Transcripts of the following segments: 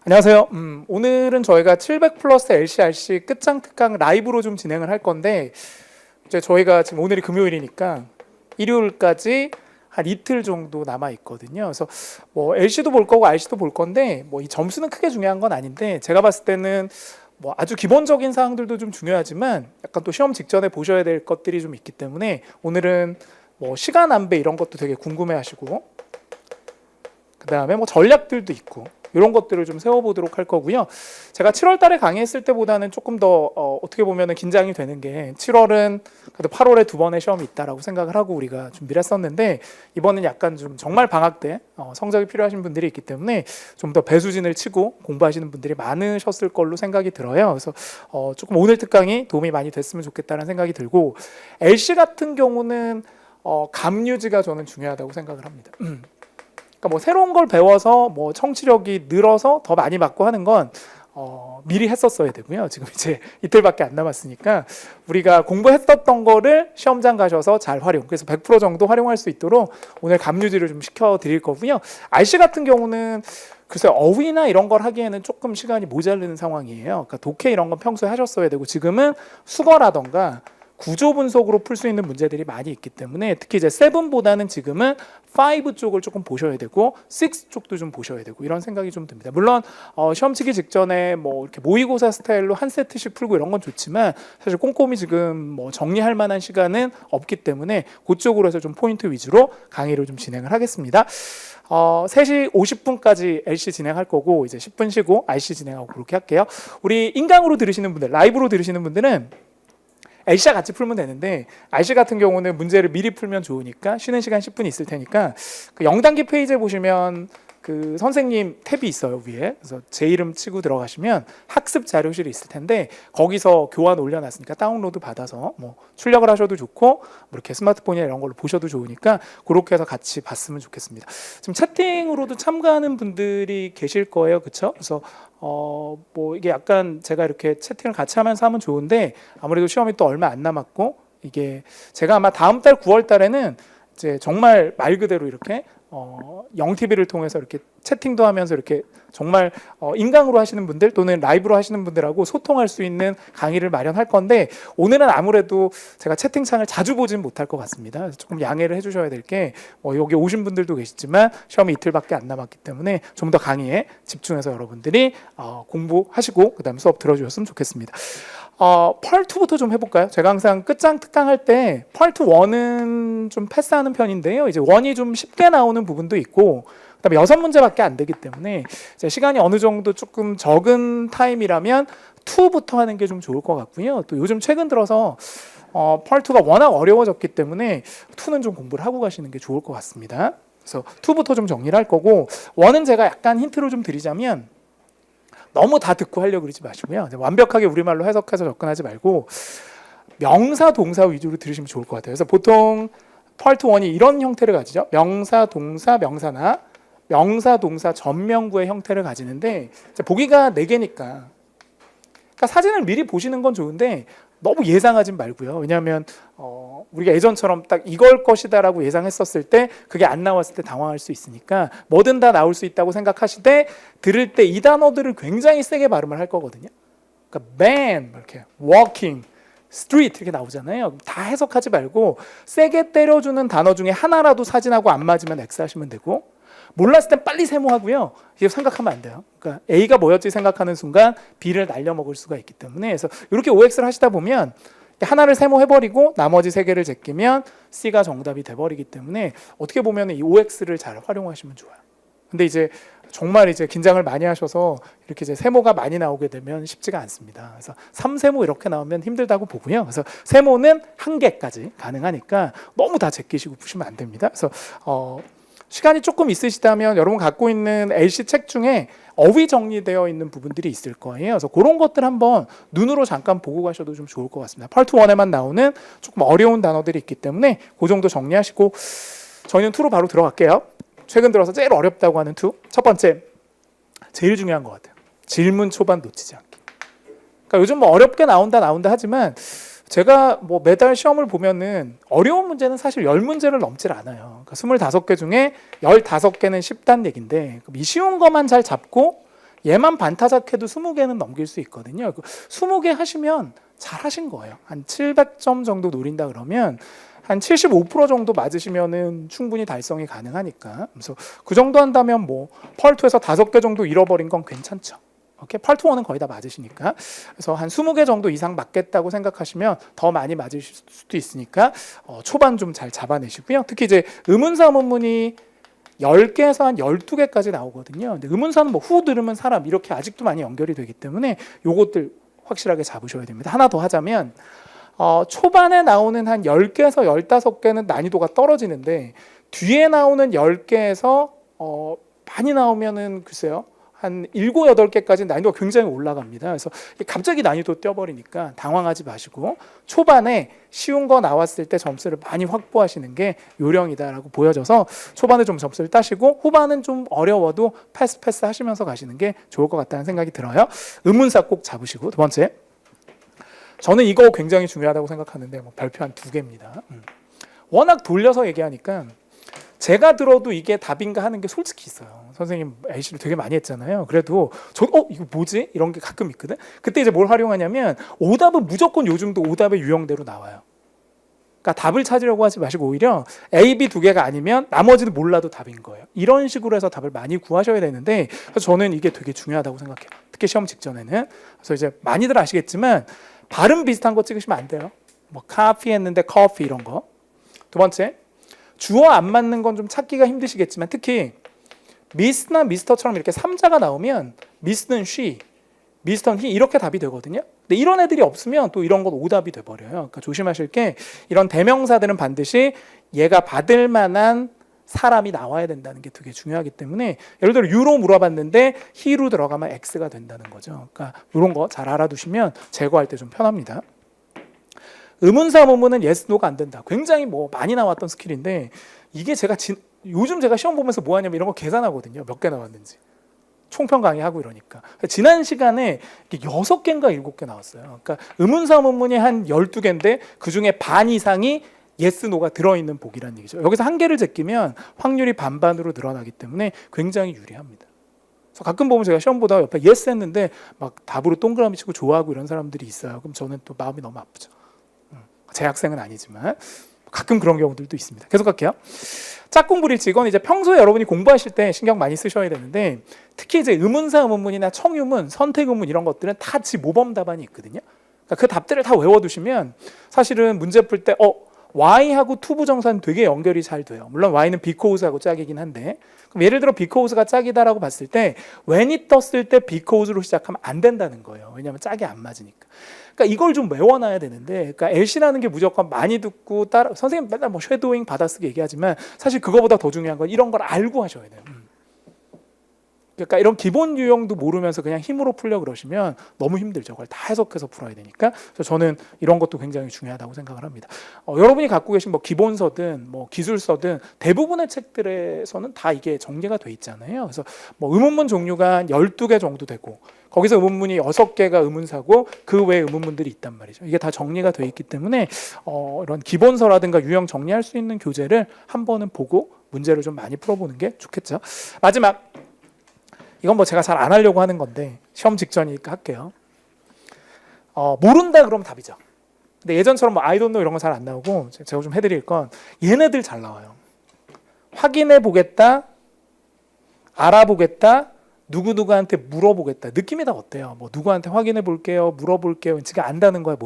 안녕하세요. 오늘은 저희가 700 플러스 LCRC 끝장 특강 라이브로 좀 진행을 할 건데, 이제 저희가 지금 오늘이 금요일이니까 일요일까지 한 이틀 정도 남아 있거든요. 그래서 뭐 LC도 볼 거고 RC도 볼 건데, 뭐 이 점수는 크게 중요한 건 아닌데, 제가 봤을 때는 뭐 아주 기본적인 사항들도 좀 중요하지만, 약간 또 시험 직전에 보셔야 될 것들이 좀 있기 때문에 오늘은 뭐 시간 안배 이런 것도 되게 궁금해하시고, 그 다음에 뭐 전략들도 있고. 이런 것들을 좀 세워보도록 할 거고요. 제가 7월 달에 강의했을 때보다는 조금 더 어떻게 보면 긴장이 되는 게 7월은 그래도 8월에 두 번의 시험이 있다라고 생각을 하고 우리가 준비를 했었는데 이번은 약간 좀 정말 방학 때 성적이 필요하신 분들이 있기 때문에 좀 더 배수진을 치고 공부하시는 분들이 많으셨을 걸로 생각이 들어요. 그래서 조금 오늘 특강이 도움이 많이 됐으면 좋겠다는 생각이 들고 LC 같은 경우는 감 유지가 저는 중요하다고 생각을 합니다. 그러니까 뭐 새로운 걸 배워서 뭐 청취력이 늘어서 더 많이 맞고 하는 건 미리 했었어야 되고요. 지금 이제 이틀밖에 안 남았으니까 우리가 공부했었던 거를 시험장 가셔서 잘 활용. 그래서 100% 정도 활용할 수 있도록 오늘 감유지를 좀 시켜드릴 거고요. RC 같은 경우는 글쎄 어휘나 이런 걸 하기에는 조금 시간이 모자르는 상황이에요. 그러니까 독해 이런 건 평소에 하셨어야 되고 지금은 수거라던가 구조 분석으로 풀 수 있는 문제들이 많이 있기 때문에 특히 이제 7보다는 지금은 5 쪽을 조금 보셔야 되고 6 쪽도 좀 보셔야 되고 이런 생각이 좀 듭니다. 물론 시험 치기 직전에 뭐 이렇게 모의고사 스타일로 한 세트씩 풀고 이런 건 좋지만 사실 꼼꼼히 지금 뭐 정리할 만한 시간은 없기 때문에 그쪽으로 해서 좀 포인트 위주로 강의를 좀 진행을 하겠습니다. 3시 50분까지 LC 진행할 거고 이제 10분 쉬고 RC 진행하고 그렇게 할게요. 우리 인강으로 들으시는 분들, 라이브로 들으시는 분들은 LC와 같이 풀면 되는데 RC 같은 경우는 문제를 미리 풀면 좋으니까 쉬는 시간 10분 있을 테니까 그 0단계 페이지에 보시면 그 선생님 탭이 있어요 위에. 그래서 제 이름 치고 들어가시면 학습 자료실이 있을 텐데 거기서 교환 올려놨으니까 다운로드 받아서 뭐 출력을 하셔도 좋고 뭐 이렇게 스마트폰이나 이런 걸로 보셔도 좋으니까 그렇게 해서 같이 봤으면 좋겠습니다. 지금 채팅으로도 참가하는 분들이 계실 거예요, 그렇죠? 그래서 뭐 이게 약간 제가 이렇게 채팅을 같이 하면서 하면 좋은데 아무래도 시험이 또 얼마 안 남았고 이게 제가 아마 다음 달 9월 달에는 이제 정말 말 그대로 이렇게 영TV를 통해서 이렇게 채팅도 하면서 이렇게 정말 인강으로 하시는 분들 또는 라이브로 하시는 분들하고 소통할 수 있는 강의를 마련할 건데 오늘은 아무래도 제가 채팅창을 자주 보진 못할 것 같습니다. 그래서 조금 양해를 해주셔야 될 게 여기 오신 분들도 계시지만 시험이 이틀밖에 안 남았기 때문에 좀 더 강의에 집중해서 여러분들이 공부하시고 그 다음 수업 들어주셨으면 좋겠습니다. 펄2부터 좀 해볼까요? 제가 항상 끝장 특강할 때 펄2 1은 좀 패스하는 편인데요. 이제 1이 좀 쉽게 나오는 부분도 있고 그다음에 6문제밖에 안 되기 때문에 이제 시간이 어느 정도 조금 적은 타임이라면 2부터 하는 게 좀 좋을 것 같고요. 또 요즘 최근 들어서 펄2가 워낙 어려워졌기 때문에 2는 좀 공부를 하고 가시는 게 좋을 것 같습니다. 그래서 2부터 좀 정리를 할 거고 1은 제가 약간 힌트를 좀 드리자면 너무 다 듣고 하려고 그러지 마시고요. 완벽하게 우리말로 해석해서 접근하지 말고 명사, 동사 위주로 들으시면 좋을 것 같아요. 그래서 보통 펄트 1이 이런 형태를 가지죠. 명사, 동사, 명사나 명사, 동사, 전명구의 형태를 가지는데 보기가 4개니까 그러니까 사진을 미리 보시는 건 좋은데 너무 예상하진 말고요. 왜냐하면 우리가 예전처럼 딱 이걸 것이다라고 예상했었을 때 그게 안 나왔을 때 당황할 수 있으니까 뭐든 다 나올 수 있다고 생각하시되 들을 때 이 단어들을 굉장히 세게 발음을 할 거거든요. 그러니까 man, 이렇게 walking, street 이렇게 나오잖아요. 다 해석하지 말고 세게 때려주는 단어 중에 하나라도 사진하고 안 맞으면 X 하시면 되고 몰랐을 땐 빨리 세모하고요. 이게 생각하면 안 돼요. 그러니까 A가 뭐였지 생각하는 순간 B를 날려먹을 수가 있기 때문에 그래서 이렇게 OX를 하시다 보면 하나를 세모해버리고 나머지 3개를 제끼면 C가 정답이 돼버리기 때문에 어떻게 보면 이 OX를 잘 활용하시면 좋아요. 근데 이제 정말 이제 긴장을 많이 하셔서 이렇게 이제 세모가 많이 나오게 되면 쉽지가 않습니다. 그래서 3세모 이렇게 나오면 힘들다고 보고요. 그래서 세모는 1개까지 가능하니까 너무 다 제끼시고 푸시면 안 됩니다. 그래서 시간이 조금 있으시다면 여러분 갖고 있는 LC 책 중에 어휘 정리되어 있는 부분들이 있을 거예요. 그래서 그런 것들 한번 눈으로 잠깐 보고 가셔도 좀 좋을 것 같습니다. 펄트 1에만 나오는 조금 어려운 단어들이 있기 때문에 그 정도 정리하시고 저희는 2로 바로 들어갈게요. 최근 들어서 제일 어렵다고 하는 2. 첫 번째, 제일 중요한 것 같아요. 질문 초반 놓치지 않기. 그러니까 요즘 뭐 어렵게 나온다 하지만 제가 뭐 매달 시험을 보면은 어려운 문제는 사실 10문제를 넘질 않아요. 그러니까 25개 중에 15개는 쉽다는 얘기인데 이 쉬운 것만 잘 잡고 얘만 반타작해도 20개는 넘길 수 있거든요. 20개 하시면 잘하신 거예요. 한 700점 정도 노린다 그러면 한 75% 정도 맞으시면은 충분히 달성이 가능하니까. 그래서 그 정도 한다면 뭐 펄2에서 5개 정도 잃어버린 건 괜찮죠. 오케이? 펄2원은 거의 다 맞으시니까. 그래서 한 20개 정도 이상 맞겠다고 생각하시면 더 많이 맞으실 수도 있으니까 초반 좀 잘 잡아내시고요. 특히 이제 의문사 문문이 10개에서 한 12개까지 나오거든요. 근데 의문사는 뭐 후 들으면 사람 이렇게 아직도 많이 연결이 되기 때문에 요것들 확실하게 잡으셔야 됩니다. 하나 더 하자면 초반에 나오는 한 10개에서 15개는 난이도가 떨어지는데 뒤에 나오는 10개에서 많이 나오면은 글쎄요. 한 7, 8개까지 난이도가 굉장히 올라갑니다. 그래서 갑자기 난이도 떼어버리니까 당황하지 마시고 초반에 쉬운 거 나왔을 때 점수를 많이 확보하시는 게 요령이다라고 보여져서 초반에 좀 점수를 따시고 후반은 좀 어려워도 패스 하시면서 가시는 게 좋을 것 같다는 생각이 들어요. 의문사 꼭 잡으시고. 두 번째, 저는 이거 굉장히 중요하다고 생각하는데 뭐 별표 한 2개입니다. 워낙 돌려서 얘기하니까 제가 들어도 이게 답인가 하는 게 솔직히 있어요. 선생님 A씨를 되게 많이 했잖아요. 그래도 저 이거 뭐지? 이런 게 가끔 있거든. 그때 이제 뭘 활용하냐면 오답은 무조건 요즘도 오답의 유형대로 나와요. 그러니까 답을 찾으려고 하지 마시고 오히려 A, B 2개가 아니면 나머지는 몰라도 답인 거예요. 이런 식으로 해서 답을 많이 구하셔야 되는데 그래서 저는 이게 되게 중요하다고 생각해요. 특히 시험 직전에는. 그래서 이제 많이들 아시겠지만 발음 비슷한 거 찍으시면 안 돼요. 뭐 카피 했는데 커피 이런 거. 두 번째, 주어 안 맞는 건 좀 찾기가 힘드시겠지만 특히 미스나 미스터처럼 이렇게 3자가 나오면 미스는 she, 미스터는 he 이렇게 답이 되거든요. 근데 이런 애들이 없으면 또 이런 건 오답이 돼버려요. 그러니까 조심하실 게 이런 대명사들은 반드시 얘가 받을 만한 사람이 나와야 된다는 게 되게 중요하기 때문에 예를 들어 유로 물어봤는데 he로 들어가면 x가 된다는 거죠. 그러니까 이런 거 잘 알아두시면 제거할 때 좀 편합니다. 의문사 문문은 yes, no가 안 된다. 굉장히 뭐 많이 나왔던 스킬인데 이게 제가 요즘 제가 시험 보면서 뭐 하냐면 이런 거 계산하거든요. 몇 개 나왔는지. 총평 강의하고 이러니까. 지난 시간에 6개인가 7개 나왔어요. 그러니까 의문사 문문이 한 12개인데 그중에 반 이상이 yes, no가 들어있는 복이라는 얘기죠. 여기서 한 개를 제끼면 확률이 반반으로 늘어나기 때문에 굉장히 유리합니다. 그래서 가끔 보면 제가 시험 보다가 옆에 yes 했는데 막 답으로 동그라미 치고 좋아하고 이런 사람들이 있어요. 그럼 저는 또 마음이 너무 아프죠. 제 학생은 아니지만 가끔 그런 경우들도 있습니다. 계속 갈게요. 짝꿍불일치 이건 이제 평소에 여러분이 공부하실 때 신경 많이 쓰셔야 되는데 특히 이제 의문사 의문문이나 청유문, 선택의문 이런 것들은 다 지 모범 답안이 있거든요. 그러니까 그 답들을 다 외워두시면 사실은 문제 풀 때 Y하고 투부정사는 되게 연결이 잘 돼요. 물론 Y는 because하고 짝이긴 한데 그럼 예를 들어 because가 짝이다라고 봤을 때 when이 떴을 때 because로 시작하면 안 된다는 거예요. 왜냐하면 짝이 안 맞으니까. 그러니까 이걸 좀 외워놔야 되는데 그러니까 LC라는 게 무조건 많이 듣고 따라 선생님 맨날 뭐 쉐도잉 받아쓰기 얘기하지만 사실 그거보다 더 중요한 건 이런 걸 알고 하셔야 돼요. 그러니까 이런 기본 유형도 모르면서 그냥 힘으로 풀려 그러시면 너무 힘들죠. 그걸 다 해석해서 풀어야 되니까. 그래서 저는 이런 것도 굉장히 중요하다고 생각을 합니다. 여러분이 갖고 계신 뭐 기본서든 뭐 기술서든 대부분의 책들에서는 다 이게 정리가 돼 있잖아요. 그래서 뭐 의문문 종류가 한 12개 정도 되고 거기서 의문문이 6개가 의문사고 그 외에 의문문들이 있단 말이죠. 이게 다 정리가 돼 있기 때문에 이런 기본서라든가 유형 정리할 수 있는 교재를 한 번은 보고 문제를 좀 많이 풀어보는 게 좋겠죠. 마지막 이건 뭐 제가 잘 안 하려고 하는 건데 시험 직전이니까 할게요. 모른다 그러면 답이죠. 근데 예전처럼 뭐 I don't know 이런 거 잘 안 나오고 제가 좀 해드릴 건 얘네들 잘 나와요. 확인해 보겠다, 알아보겠다, 누구누구한테 물어보겠다. 느낌이 다 어때요? 뭐 누구한테 확인해 볼게요, 물어볼게요. 지가 안다는 거야,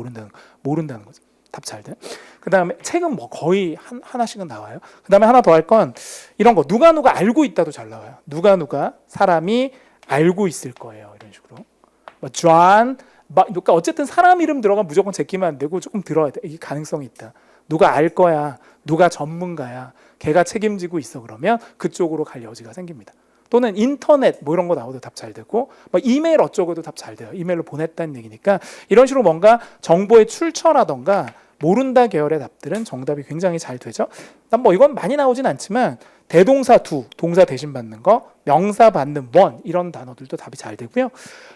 모른다는 거죠. 답 잘 돼. 그 다음에 책은 뭐 거의 하나씩은 나와요. 그 다음에 하나 더 할 건 이런 거 누가 알고 있다도 잘 나와요. 누가 사람이 알고 있을 거예요. 이런 식으로. 뭐 John, 그러니까 어쨌든 사람 이름 들어가면 무조건 제끼면 안 되고 조금 들어야 돼. 이게 가능성이 있다. 누가 알 거야. 누가 전문가야. 걔가 책임지고 있어. 그러면 그쪽으로 갈 여지가 생깁니다. 또는 인터넷 뭐 이런 거 나오도 답 잘 되고 뭐 이메일 어쩌고도 답 잘 돼요. 이메일로 보냈다는 얘기니까 이런 식으로 뭔가 정보의 출처라던가 모른다 계열의 답들은 정답이 굉장히 잘 되죠. 뭐 이건 많이 나오진 않지만 대동사 do, 동사 대신 받는 거, 명사 받는 one 이런 단어들도 답이 잘 되고요.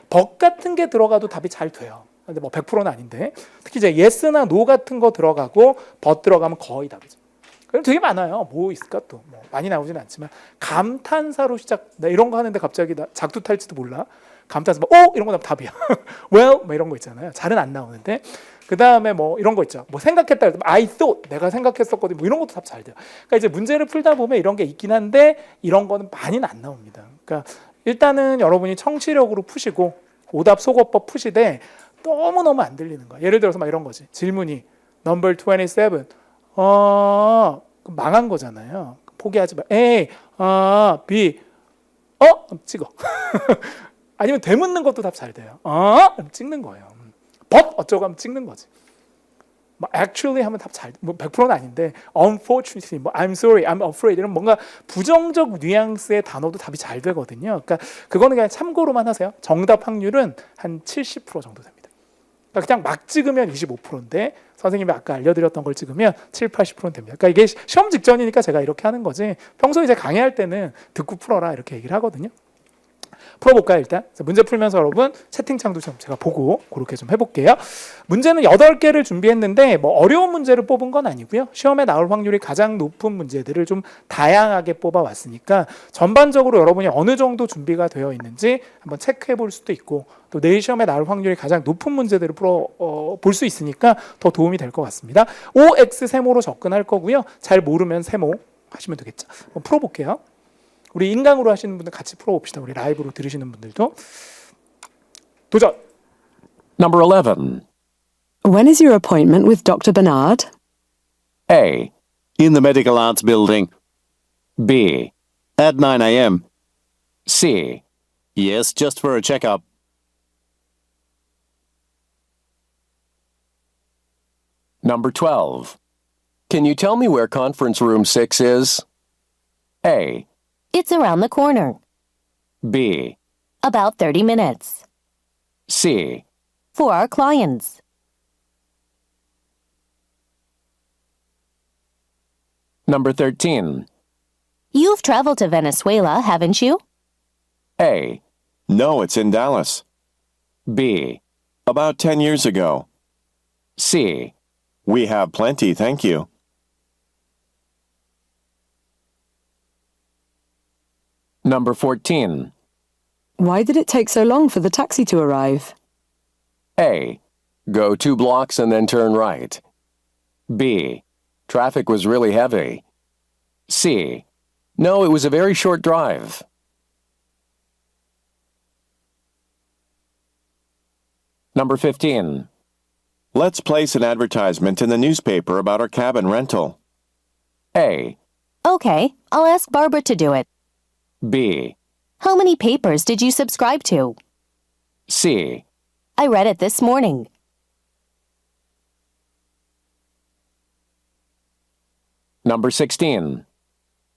but 같은 게 들어가도 답이 잘 돼요. 근데 뭐 100%는 아닌데 특히 이제 yes나 no 같은 거 들어가고 but 들어가면 거의 답이죠. 그럼 되게 많아요. 뭐 있을까 또 뭐 많이 나오진 않지만 감탄사로 시작 나 이런 거 하는데 갑자기 나 작두 탈지도 몰라. 감탄사 이런 거 나오면 답이야. well 뭐 이런 거 있잖아요. 잘은 안 나오는데 그 다음에 뭐 이런 거 있죠. 뭐 생각했다 해도 I thought 내가 생각했었거든. 뭐 이런 것도 답 잘 돼요. 그러니까 이제 문제를 풀다 보면 이런 게 있긴 한데 이런 거는 많이는 안 나옵니다. 그러니까 일단은 여러분이 청취력으로 푸시고 오답 속어법 푸시되 너무너무 안 들리는 거야. 예를 들어서 막 이런 거지. 질문이 number 27 망한 거잖아요. 포기하지 마. A, B, 찍어. 아니면 되묻는 것도 답 잘 돼요. 찍는 거예요. but 어쩌고 하면 찍는 거지. 뭐 actually 하면 답 잘, 뭐 100%는 아닌데 unfortunately, 뭐 I'm sorry, I'm afraid 이런 뭔가 부정적 뉘앙스의 단어도 답이 잘 되거든요. 그러니까 그거는 그냥 참고로만 하세요. 정답 확률은 한 70% 정도 됩니다. 그러니까 그냥 막 찍으면 25%인데 선생님이 아까 알려드렸던 걸 찍으면 7, 80%는 됩니다. 그러니까 이게 시험 직전이니까 제가 이렇게 하는 거지 평소에 이제 강의할 때는 듣고 풀어라 이렇게 얘기를 하거든요. 풀어볼까요 일단? 문제 풀면서 여러분 채팅창도 좀 제가 보고 그렇게 좀 해볼게요. 문제는 8개를 준비했는데 뭐 어려운 문제를 뽑은 건 아니고요. 시험에 나올 확률이 가장 높은 문제들을 좀 다양하게 뽑아왔으니까 전반적으로 여러분이 어느 정도 준비가 되어 있는지 한번 체크해 볼 수도 있고 또 내일 시험에 나올 확률이 가장 높은 문제들을 볼 수 있으니까 더 도움이 될 것 같습니다. OX 세모로 접근할 거고요. 잘 모르면 세모 하시면 되겠죠. 한번 풀어볼게요. 우리 인강으로 하시는 분들 같이 풀어봅시다. 우리 라이브로 들으시는 분들도. 도전! Number 11. When is your appointment with Dr. Bernard? A. In the Medical Arts Building. B. At 9 a.m. C. Yes, just for a checkup. Number 12. Can you tell me where conference room 6 is? A. It's around the corner. B. About 30 minutes. C. For our clients. Number 13. You've traveled to Venezuela, haven't you? A. No, it's in Dallas. B. About 10 years ago. C. We have plenty, thank you. Number 14. Why did it take so long for the taxi to arrive? A. Go 2 blocks and then turn right. B. Traffic was really heavy. C. No, it was a very short drive. Number 15. Let's place an advertisement in the newspaper about our cabin rental. A. Okay, I'll ask Barbara to do it. B. How many papers did you subscribe to? C. I read it this morning. Number 16.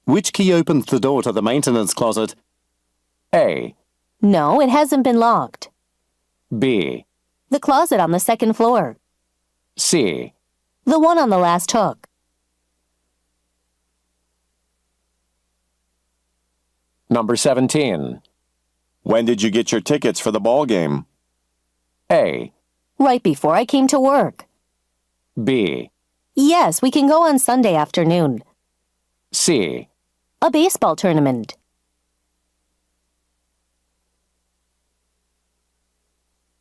Which key opens the door to the maintenance closet? A. No, it hasn't been locked. B. The closet on the second floor. C. The one on the last hook. Number 17. When did you get your tickets for the ball game? A. Right before I came to work. B. Yes, we can go on Sunday afternoon. C. A baseball tournament.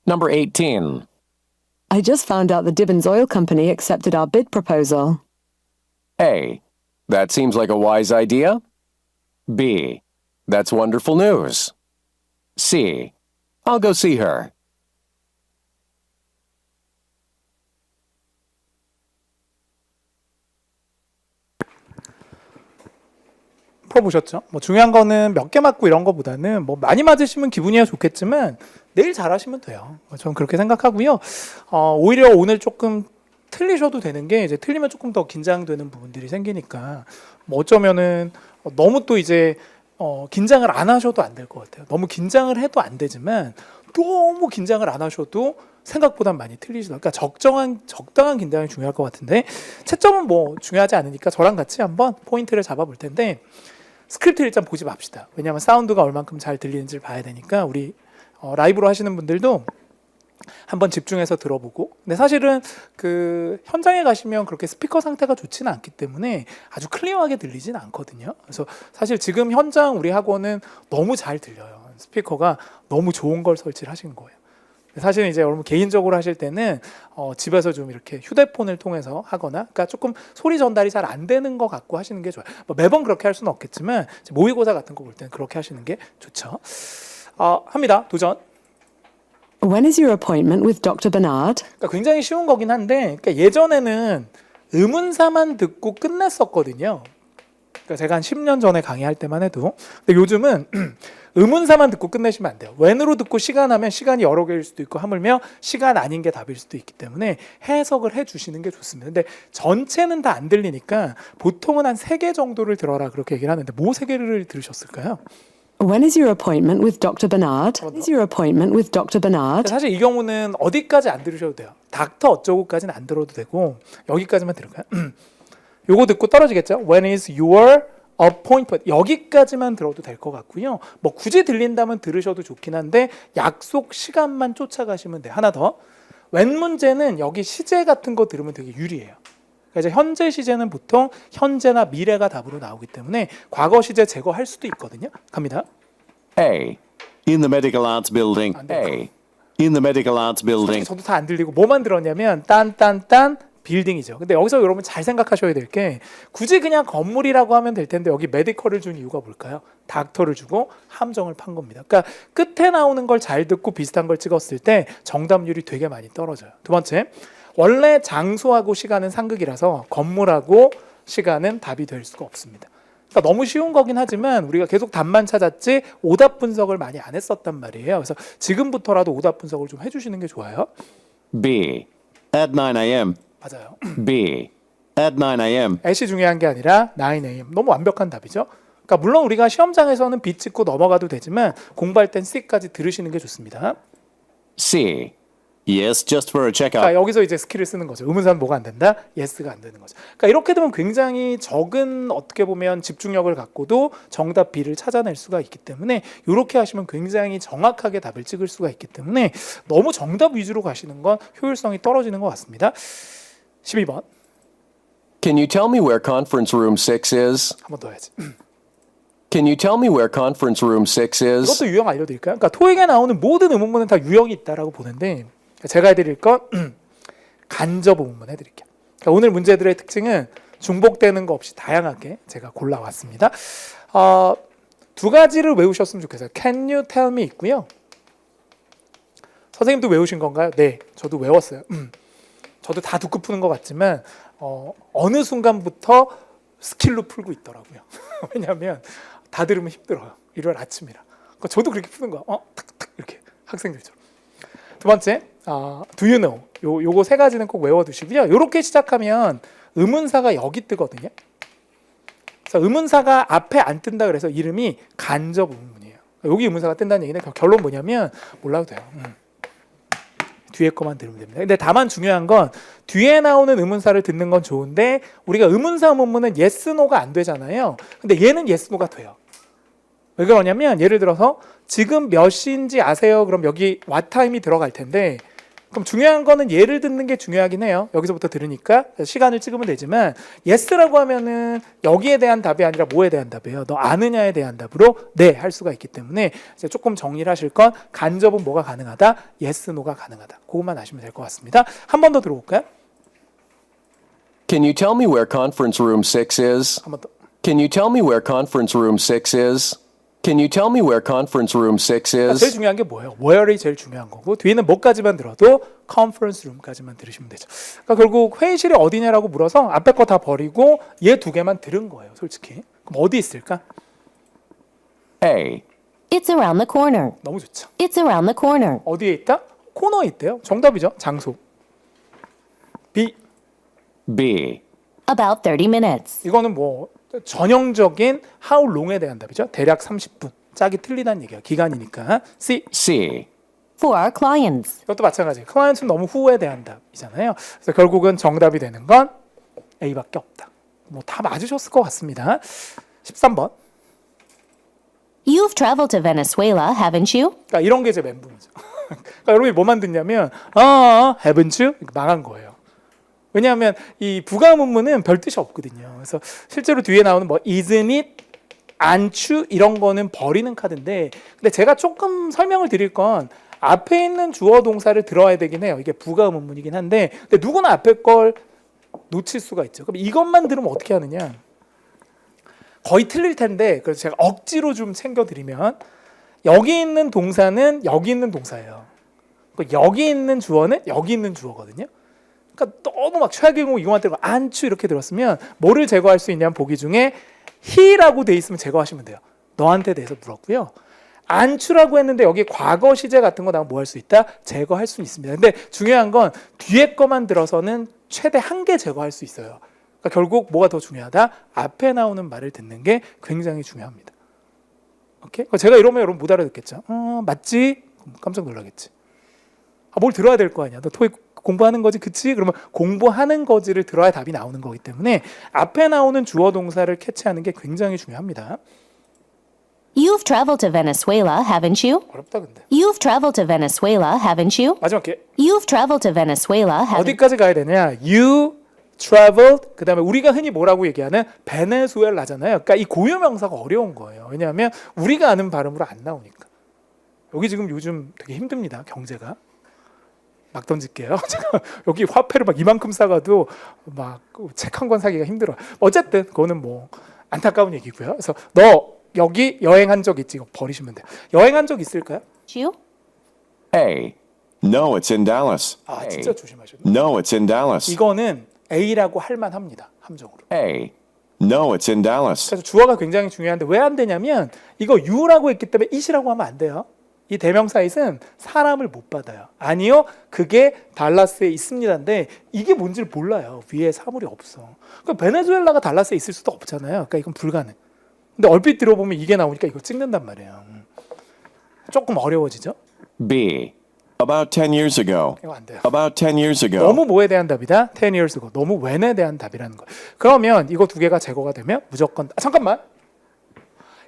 Number 18. I just found out the Dibbons Oil Company accepted our bid proposal. A. That seems like a wise idea. B. That's wonderful news. C. I'll go see her. 풀어보셨죠? 뭐 중요한 거는 몇 개 맞고 이런 거보다는 뭐 많이 맞으시면 기분이야 좋겠지만 내일 잘하시면 돼요. 저는 그렇게 생각하고요. 오히려 오늘 조금 틀리셔도 되는 게 이제 틀리면 조금 더 긴장되는 부분들이 생기니까 뭐 어쩌면은 너무 또 이제 긴장을 안 하셔도 안 될 것 같아요. 너무 긴장을 해도 안 되지만 너무 긴장을 안 하셔도 생각보다 많이 틀리시다. 그러니까 적당한 긴장이 중요할 것 같은데 채점은 뭐 중요하지 않으니까 저랑 같이 한번 포인트를 잡아볼 텐데 스크립트 일단 보지 맙시다. 왜냐하면 사운드가 얼만큼 잘 들리는지를 봐야 되니까 우리 라이브로 하시는 분들도 한번 집중해서 들어보고. 근데 사실은 그 현장에 가시면 그렇게 스피커 상태가 좋지는 않기 때문에 아주 클리어하게 들리진 않거든요. 그래서 사실 지금 현장 우리 학원은 너무 잘 들려요. 스피커가 너무 좋은 걸 설치를 하신 거예요. 사실은 이제 여러분 개인적으로 하실 때는 집에서 좀 이렇게 휴대폰을 통해서 하거나, 그러니까 조금 소리 전달이 잘 안 되는 것 같고 하시는 게 좋아요. 뭐 매번 그렇게 할 수는 없겠지만 모의고사 같은 거 볼 때는 그렇게 하시는 게 좋죠. 합니다. 도전. When is your appointment with Dr. Bernard? 그러니까 굉장히 쉬운 거긴 한데, 그러니까 예전에는 의문사만 듣고 끝냈었거든요. 그러니까 제가 한 10년 전에 강의할 때만 해도. 근데 요즘은 의문사만 듣고 끝내시면 안 돼요. when으로 듣고 시간 하면 시간이 여러 개일 수도 있고 하물며 시간 아닌 게 답일 수도 있기 때문에 해석을 해주시는 게 좋습니다. 근데 전체는 다 안 들리니까 보통은 한 3개 정도를 들어라 그렇게 얘기를 하는데 뭐 3개를 들으셨을까요? When is your appointment with Dr. Bernard? When is your appointment with Dr. Bernard? 사실 이 경우는 어디까지 안 들으셔도 돼요. 닥터 어쩌고까지는 안 들어도 되고 여기까지만 들을까요? 요거 듣고 떨어지겠죠? When is your appointment? 여기까지만 들어도 될 것 같고요. 뭐 굳이 들린다면 들으셔도 좋긴 한데 약속 시간만 쫓아가시면 돼요. 하나 더. when 문제는 여기 시제 같은 거 들으면 되게 유리해요. 그러니까 이제 현재 시제는 보통 현재나 미래가 답으로 나오기 때문에 과거 시제 제거할 수도 있거든요. 갑니다. A. In the medical arts building. 안 돼요. A. In the medical arts building. 저도 다 안 들리고 뭐만 들었냐면 딴딴딴 빌딩이죠. 근데 여기서 여러분 잘 생각하셔야 될 게 굳이 그냥 건물이라고 하면 될 텐데 여기 메디컬을 준 이유가 뭘까요? 닥터를 주고 함정을 판 겁니다. 그러니까 끝에 나오는 걸 잘 듣고 비슷한 걸 찍었을 때 정답률이 되게 많이 떨어져요. 두 번째, 원래 장소하고 시간은 상극이라서 건물하고 시간은 답이 될 수가 없습니다. 그러니까 너무 쉬운 거긴 하지만 우리가 계속 답만 찾았지 오답 분석을 많이 안 했었단 말이에요. 그래서 지금부터라도 오답 분석을 좀 해주시는 게 좋아요. B. At 9 a.m. 맞아요. B. At 9 a.m. at이 중요한 게 아니라 9am. 너무 완벽한 답이죠. 그러니까 물론 우리가 시험장에서는 B 찍고 넘어가도 되지만 공부할 땐 C까지 들으시는 게 좋습니다. C. Yes, just for a 그러니까 checkup. 여기서 이제 스킬을 쓰는 거죠. 의문사는 뭐가 안 된다? yes가 안 되는 거죠. 그러니까 이렇게 되면 굉장히 적은 어떻게 보면 집중력을 갖고도 정답 B를 찾아낼 수가 있기 때문에 이렇게 하시면 굉장히 정확하게 답을 찍을 수가 있기 때문에 너무 정답 위주로 가시는 건 효율성이 떨어지는 것 같습니다. 12번. Can you tell me where conference room 6 is? 한 번 더 해야지. Can you tell me where conference room 6 is? 이것도 유형 알려드릴까요? 그러니까 토익에 나오는 모든 의문문은 다 유형이 있다라고 보는데 제가 해드릴 건 간접 의문문 해드릴게요. 그러니까 오늘 문제들의 특징은 중복되는 거 없이 다양하게 제가 골라왔습니다. 두 가지를 외우셨으면 좋겠어요. Can you tell me 있고요. 선생님도 외우신 건가요? 네, 저도 외웠어요. 저도 다 듣고 푸는 것 같지만 어느 순간부터 스킬로 풀고 있더라고요. 왜냐하면 다 들으면 힘들어요. 일요일 아침이라. 그러니까 저도 그렇게 푸는 거야. 탁탁 이렇게 학생들처럼. 두 번째, do you know? 요거 세 가지는 꼭 외워두시고요. 이렇게 시작하면 의문사가 여기 뜨거든요. 그래서 의문사가 앞에 안 뜬다 그래서 이름이 간접 의문문이에요. 여기 의문사가 뜬다는 얘기는 결론 뭐냐면 몰라도 돼요. 뒤에 거만 들으면 됩니다. 근데 다만 중요한 건 뒤에 나오는 의문사를 듣는 건 좋은데 우리가 의문사 의문문은 yes, no가 안 되잖아요. 근데 얘는 yes, no가 돼요. 왜 그러냐면 예를 들어서 지금 몇 시인지 아세요? 그럼 여기 what time이 들어갈 텐데 그럼 중요한 거는 얘를 듣는 게 중요하긴 해요. 여기서부터 들으니까 시간을 찍으면 되지만 yes라고 하면은 여기에 대한 답이 아니라 뭐에 대한 답이에요? 너 아느냐에 대한 답으로 네 할 수가 있기 때문에 이제 조금 정리를 하실 건 간접은 뭐가 가능하다? yes, no가 가능하다. 그것만 아시면 될 것 같습니다. 한 번 더 들어볼까요? Can you tell me where conference room 6 is? 한 번 더. Can you tell me where conference room 6 is? Can you tell me where conference room 6 제일 is? 중요한 게 뭐예요? where이 제일 중요한 거고 뒤에는 뭐까지만 들어도 conference room까지만 들으시면 되죠. 그러니까 결국 회의실이 어디냐라고 물어서 앞에 거 다 버리고 얘 두 개만 들은 거예요. 솔직히. 그럼 어디 있을까? A. It's around the corner. 너무 좋죠. It's around the corner. 어디에 있다? 코너에 있대요. 정답이죠. 장소. B. B. About 30 minutes. 이거는 뭐 전형적인 how long에 대한 답이죠. 대략 30분. 짝이 틀리다는 얘기예요. 기간이니까. C. C. For our clients. 이것도 마찬가지예요. 클라이언트는 너무 후에 대한 답이잖아요. 그래서 결국은 정답이 되는 건 A밖에 없다. 뭐 다 맞으셨을 것 같습니다. 13번. You've traveled to Venezuela, haven't you? 그러니까 이런 게 이제 멘붕이죠. 그러니까 여러분이 뭐만 듣냐면 haven't you? 이렇게 망한 거예요. 왜냐하면 이 부가문문은 별 뜻이 없거든요. 그래서 실제로 뒤에 나오는 뭐 isn't it, aren't you 이런 거는 버리는 카드인데, 근데 제가 조금 설명을 드릴 건 앞에 있는 주어 동사를 들어야 되긴 해요. 이게 부가문문이긴 한데, 근데 누구나 앞에 걸 놓칠 수가 있죠. 그럼 이것만 들으면 어떻게 하느냐? 거의 틀릴 텐데, 그래서 제가 억지로 좀 챙겨드리면, 여기 있는 동사는 여기 있는 동사예요. 여기 있는 주어는 여기 있는 주어거든요. 그러니까 너무 막 최악의공 이거만 들고 안추 이렇게 들었으면 뭐를 제거할 수 있냐면 보기 중에 he라고 돼 있으면 제거하시면 돼요. 너한테 대해서 물었고요. 안추라고 했는데 여기 과거 시제 같은 거 나오면 뭐 할 수 있다? 제거할 수 있습니다. 근데 중요한 건 뒤에 거만 들어서는 최대 한 개 제거할 수 있어요. 그러니까 결국 뭐가 더 중요하다? 앞에 나오는 말을 듣는 게 굉장히 중요합니다. 오케이? 제가 이러면 여러분 못 알아듣겠죠? 맞지? 깜짝 놀라겠지. 뭘 들어야 될 거 아니야? 너 토익 공부하는 거지, 그치? 그러면 공부하는 거지를 들어야 답이 나오는 거기 때문에 앞에 나오는 주어 동사를 캐치하는 게 굉장히 중요합니다. You've traveled to Venezuela, haven't you? 어렵다 근데. You've traveled to Venezuela, haven't you? 마지막 기회. You've traveled to Venezuela, haven't 어디까지 가야 되냐? You traveled, 그 다음에 우리가 흔히 뭐라고 얘기하는 베네수엘라잖아요. 그러니까 이 고유명사가 어려운 거예요. 왜냐하면 우리가 아는 발음으로 안 나오니까. 여기 지금 요즘 되게 힘듭니다. 경제가. 막 던질게요. 제가 여기 화폐를 막 이만큼 사가도 막 책 한 권 사기가 힘들어요. 어쨌든 그거는 뭐 안타까운 얘기고요. 그래서 너 여기 여행한 적 있지? 이거 버리시면 돼요. 여행한 적 있을까요? you? A. No, it's in Dallas. 아 진짜 조심하셔야 돼요. No, it's in Dallas. 이거는 A라고 할 만합니다. 함정으로. A. No, it's in Dallas. 그래서 주어가 굉장히 중요한데 왜 안 되냐면 이거 you라고 했기 때문에 it이라고 하면 안 돼요. 이 대명사 it은 사람을 못 받아요. 아니요, 그게 달라스에 있습니다인데 이게 뭔지를 몰라요. 위에 사물이 없어. 그러니까 베네수엘라가 달라스에 있을 수도 없잖아요. 그러니까 이건 불가능. 근데 얼핏 들어보면 이게 나오니까 이거 찍는단 말이에요. 조금 어려워지죠? B. About 10 years ago. 이거 안 돼요. About 10 years ago. 너무 뭐에 대한 답이다? 10 years ago. 너무 when에 대한 답이라는 거예요. 그러면 이거 두 개가 제거가 되면 무조건 잠깐만.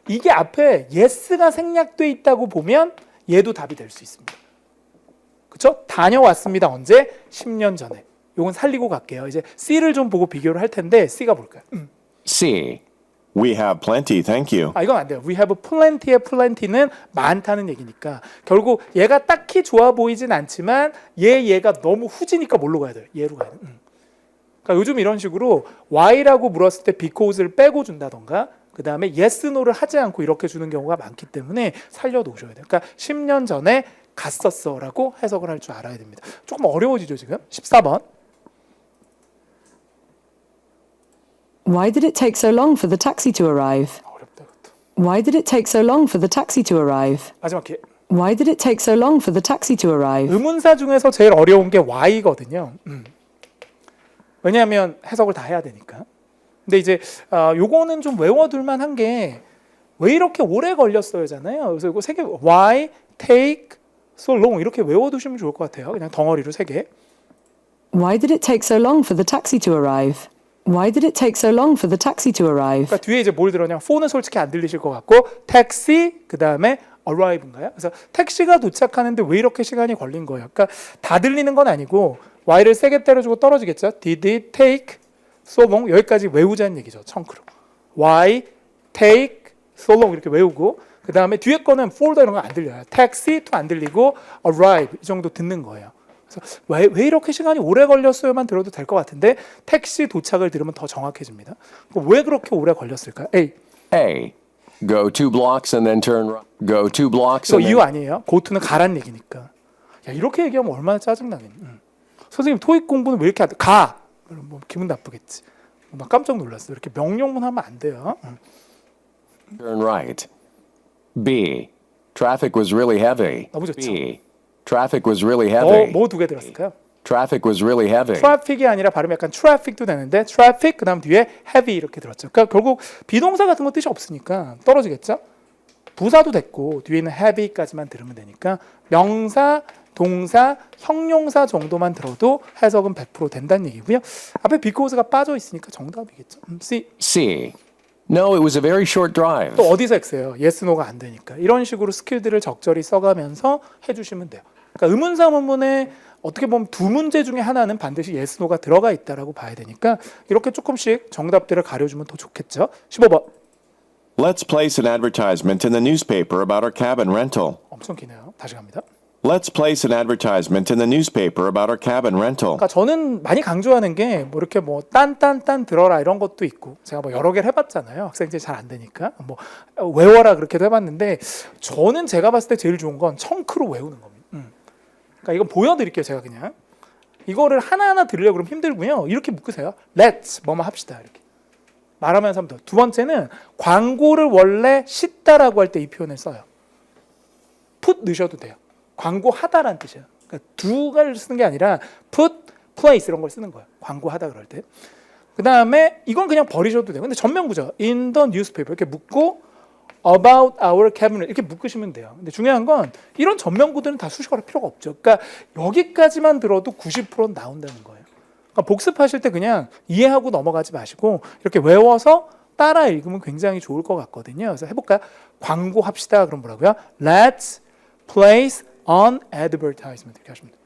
이게 앞에 yes가 생략돼 있다고 보면 얘도 답이 될 수 있습니다. 그렇죠? 다녀왔습니다. 언제? 10년 전에. 요건 살리고 갈게요. 이제 C를 좀 보고 비교를 할 텐데 C가 뭘까요? C. We have plenty, thank you. 이건 안 돼요. We have plenty의 plenty는 많다는 얘기니까 결국 얘가 딱히 좋아 보이진 않지만 얘가 너무 후지니까 뭘로 가야 돼요? 얘로 가야 돼요. 그러니까 요즘 이런 식으로 why라고 물었을 때 because를 빼고 준다던가 그 다음에 yes, no를 하지 않고 이렇게 주는 경우가 많기 때문에 살려놓으셔야 돼요. 그러니까 10년 전에 갔었어 라고 해석을 할 줄 알아야 됩니다. 조금 어려워지죠 지금? 14번. Why did it take so long for the taxi to arrive? 어렵다 그것도. Why did it take so long for the taxi to arrive? 마지막 기회. Why did it take so long for the taxi to arrive? 의문사 중에서 제일 어려운 게 why거든요. 왜냐하면 해석을 다 해야 되니까. 근데 이제 요거는 좀 외워둘만 한 게 왜 이렇게 오래 걸렸어요잖아요. 그래서 이거 세 개 why, take, so long 이렇게 외워두시면 좋을 것 같아요. 그냥 덩어리로 세 개. Why did it take so long for the taxi to arrive? Why did it take so long for the taxi to arrive? 그러니까 뒤에 이제 뭘 들었냐? phone은 솔직히 안 들리실 것 같고 taxi 그 다음에 arrive인가요? 그래서 택시가 도착하는데 왜 이렇게 시간이 걸린 거예요? 그러니까 다 들리는 건 아니고 y를 세게 때려주고 떨어지겠죠? Did it take so long? 여기까지 외우자는 얘기죠. 청크로. Why take so long 이렇게 외우고 그 다음에 뒤에 거는 for 이런 거 안 들려요. taxi to 안 들리고 arrive 이 정도 듣는 거예요. 그래서 왜 이렇게 시간이 오래 걸렸어요만 들어도 될 것 같은데 택시 도착을 들으면 더 정확해집니다. 왜 그렇게 오래 걸렸을까요? A. A. Go 2 blocks and then turn right. Go 2 blocks 이거 and 이유 then 아니에요? go to는 가란 얘기니까. 야 이렇게 얘기하면 얼마나 짜증나겠니? 선생님 토익 공부는 왜 이렇게 가? 뭐 기분 나쁘겠지. 막 깜짝 놀랐어. 이렇게 명령문 하면 안 돼요. turn right. B. Traffic was really heavy. 너무 좋죠. B. Traffic was really heavy. 뭐 두 개 들었을까요? Traffic was really heavy. 트래픽이 아니라 발음이 약간 트래픽도 되는데 트래픽 그다음 뒤에 heavy 이렇게 들었죠. 그러니까 결국 비동사 같은 거 뜻이 없으니까 떨어지겠죠. 부사도 됐고 뒤에 있는 heavy까지만 들으면 되니까 명사, 동사, 형용사 정도만 들어도 해석은 100% 된다는 얘기고요. 앞에 because가 빠져 있으니까 정답이겠죠. C. C. No, it was a very short drive. 또 어디서 X예요? yes, no가 안 되니까. 이런 식으로 스킬들을 적절히 써가면서 해주시면 돼요. 그러니까 의문사 문문에 어떻게 보면 두 문제 중에 하나는 반드시 yes, no가 들어가 있다라고 봐야 되니까 이렇게 조금씩 정답들을 가려주면 더 좋겠죠. 15번. Let's place an advertisement in the newspaper about our cabin rental. 엄청 기네요. 다시 갑니다. Let's place an advertisement in the newspaper about our cabin rental. 그러니까 저는 많이 강조하는 게 뭐 이렇게 뭐 딴 들어라 이런 것도 있고 제가 뭐 여러 개를 해봤잖아요. 학생들이 잘 안 되니까 뭐 외워라 그렇게도 해봤는데 저는 제가 봤을 때 제일 좋은 건 청크로 외우는 겁니다. 그러니까 이건 보여드릴게요. 제가 그냥 이거를 하나하나 들으려고 그러면 힘들고요. 이렇게 묶으세요. Let's 뭐뭐 합시다 이렇게 말하면서 하면 돼요. 두 번째는 광고를 원래 싣다라고 할 때 이 표현을 써요. put 넣으셔도 돼요. 광고하다라는 뜻이에요. 그러니까 두 가지를 쓰는 게 아니라 put, place 이런 걸 쓰는 거예요. 광고하다 그럴 때. 그 다음에 이건 그냥 버리셔도 돼요. 근데 전면구죠. in the newspaper 이렇게 묶고 about our cabinet 이렇게 묶으시면 돼요. 근데 중요한 건 이런 전면구들은 다 수식어할 필요가 없죠. 그러니까 여기까지만 들어도 90%는 나온다는 거예요. 그러니까 복습하실 때 그냥 이해하고 넘어가지 마시고 이렇게 외워서 따라 읽으면 굉장히 좋을 것 같거든요. 그래서 해볼까요? 광고합시다. 그럼 뭐라고요? Let's place an advertisement 이렇게 하시면 돼요.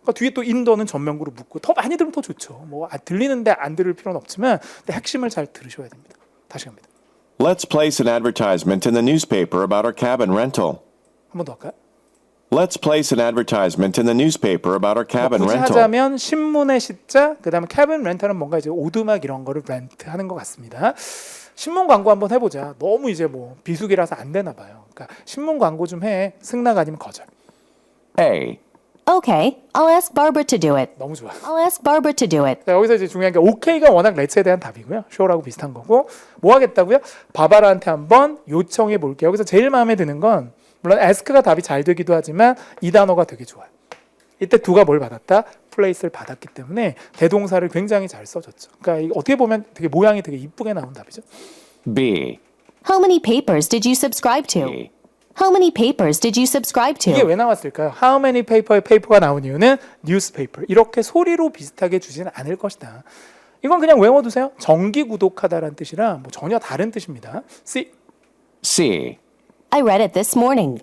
그러니까 뒤에 또 인더는 전면구로 묶고 더 많이 들으면 더 좋죠. 뭐 들리는데 안 들을 필요는 없지만 근데 핵심을 잘 들으셔야 됩니다. 다시 갑니다. Let's place an advertisement in the newspaper about our cabin rental. 한 번 더 할까요? Let's place an advertisement in the newspaper about our cabin 굳이 rental. 하자면 신문의 시자, 그다음에 cabin 렌탈은 뭔가 이제 오두막 이런 거를 렌트하는 것 같습니다. 신문 광고 한번 해보자. 너무 이제 뭐 비수기라서 안 되나 봐요. 그러니까 신문 광고 좀 해. 승낙 아니면 거절. A. Okay, I'll ask Barbara to do it. 너무 좋아. I'll ask Barbara to do it. 자, 여기서 이제 중요한 게 OK가 워낙 렛츠에 대한 답이고요. 쇼라고 비슷한 거고 뭐 하겠다고요? 바바라한테 한번 요청해 볼게요. 여기서 제일 마음에 드는 건 물론 ask가 답이 잘 되기도 하지만 이 단어가 되게 좋아요. 이때 두가 뭘 받았다? place를 받았기 때문에 대동사를 굉장히 잘 써줬죠. 그러니까 이거 어떻게 보면 되게 모양이 되게 이쁘게 나온 답이죠. B. How many papers did you subscribe to? B. How many papers did you subscribe 이게 to? 왜 나왔을까요? How many paper의 paper가 나온 이유는 newspaper. 이렇게 소리로 비슷하게 주지는 않을 것이다. 이건 그냥 외워두세요. 정기 구독하다라는 뜻이라 뭐 전혀 다른 뜻입니다. C. C. I read it this morning.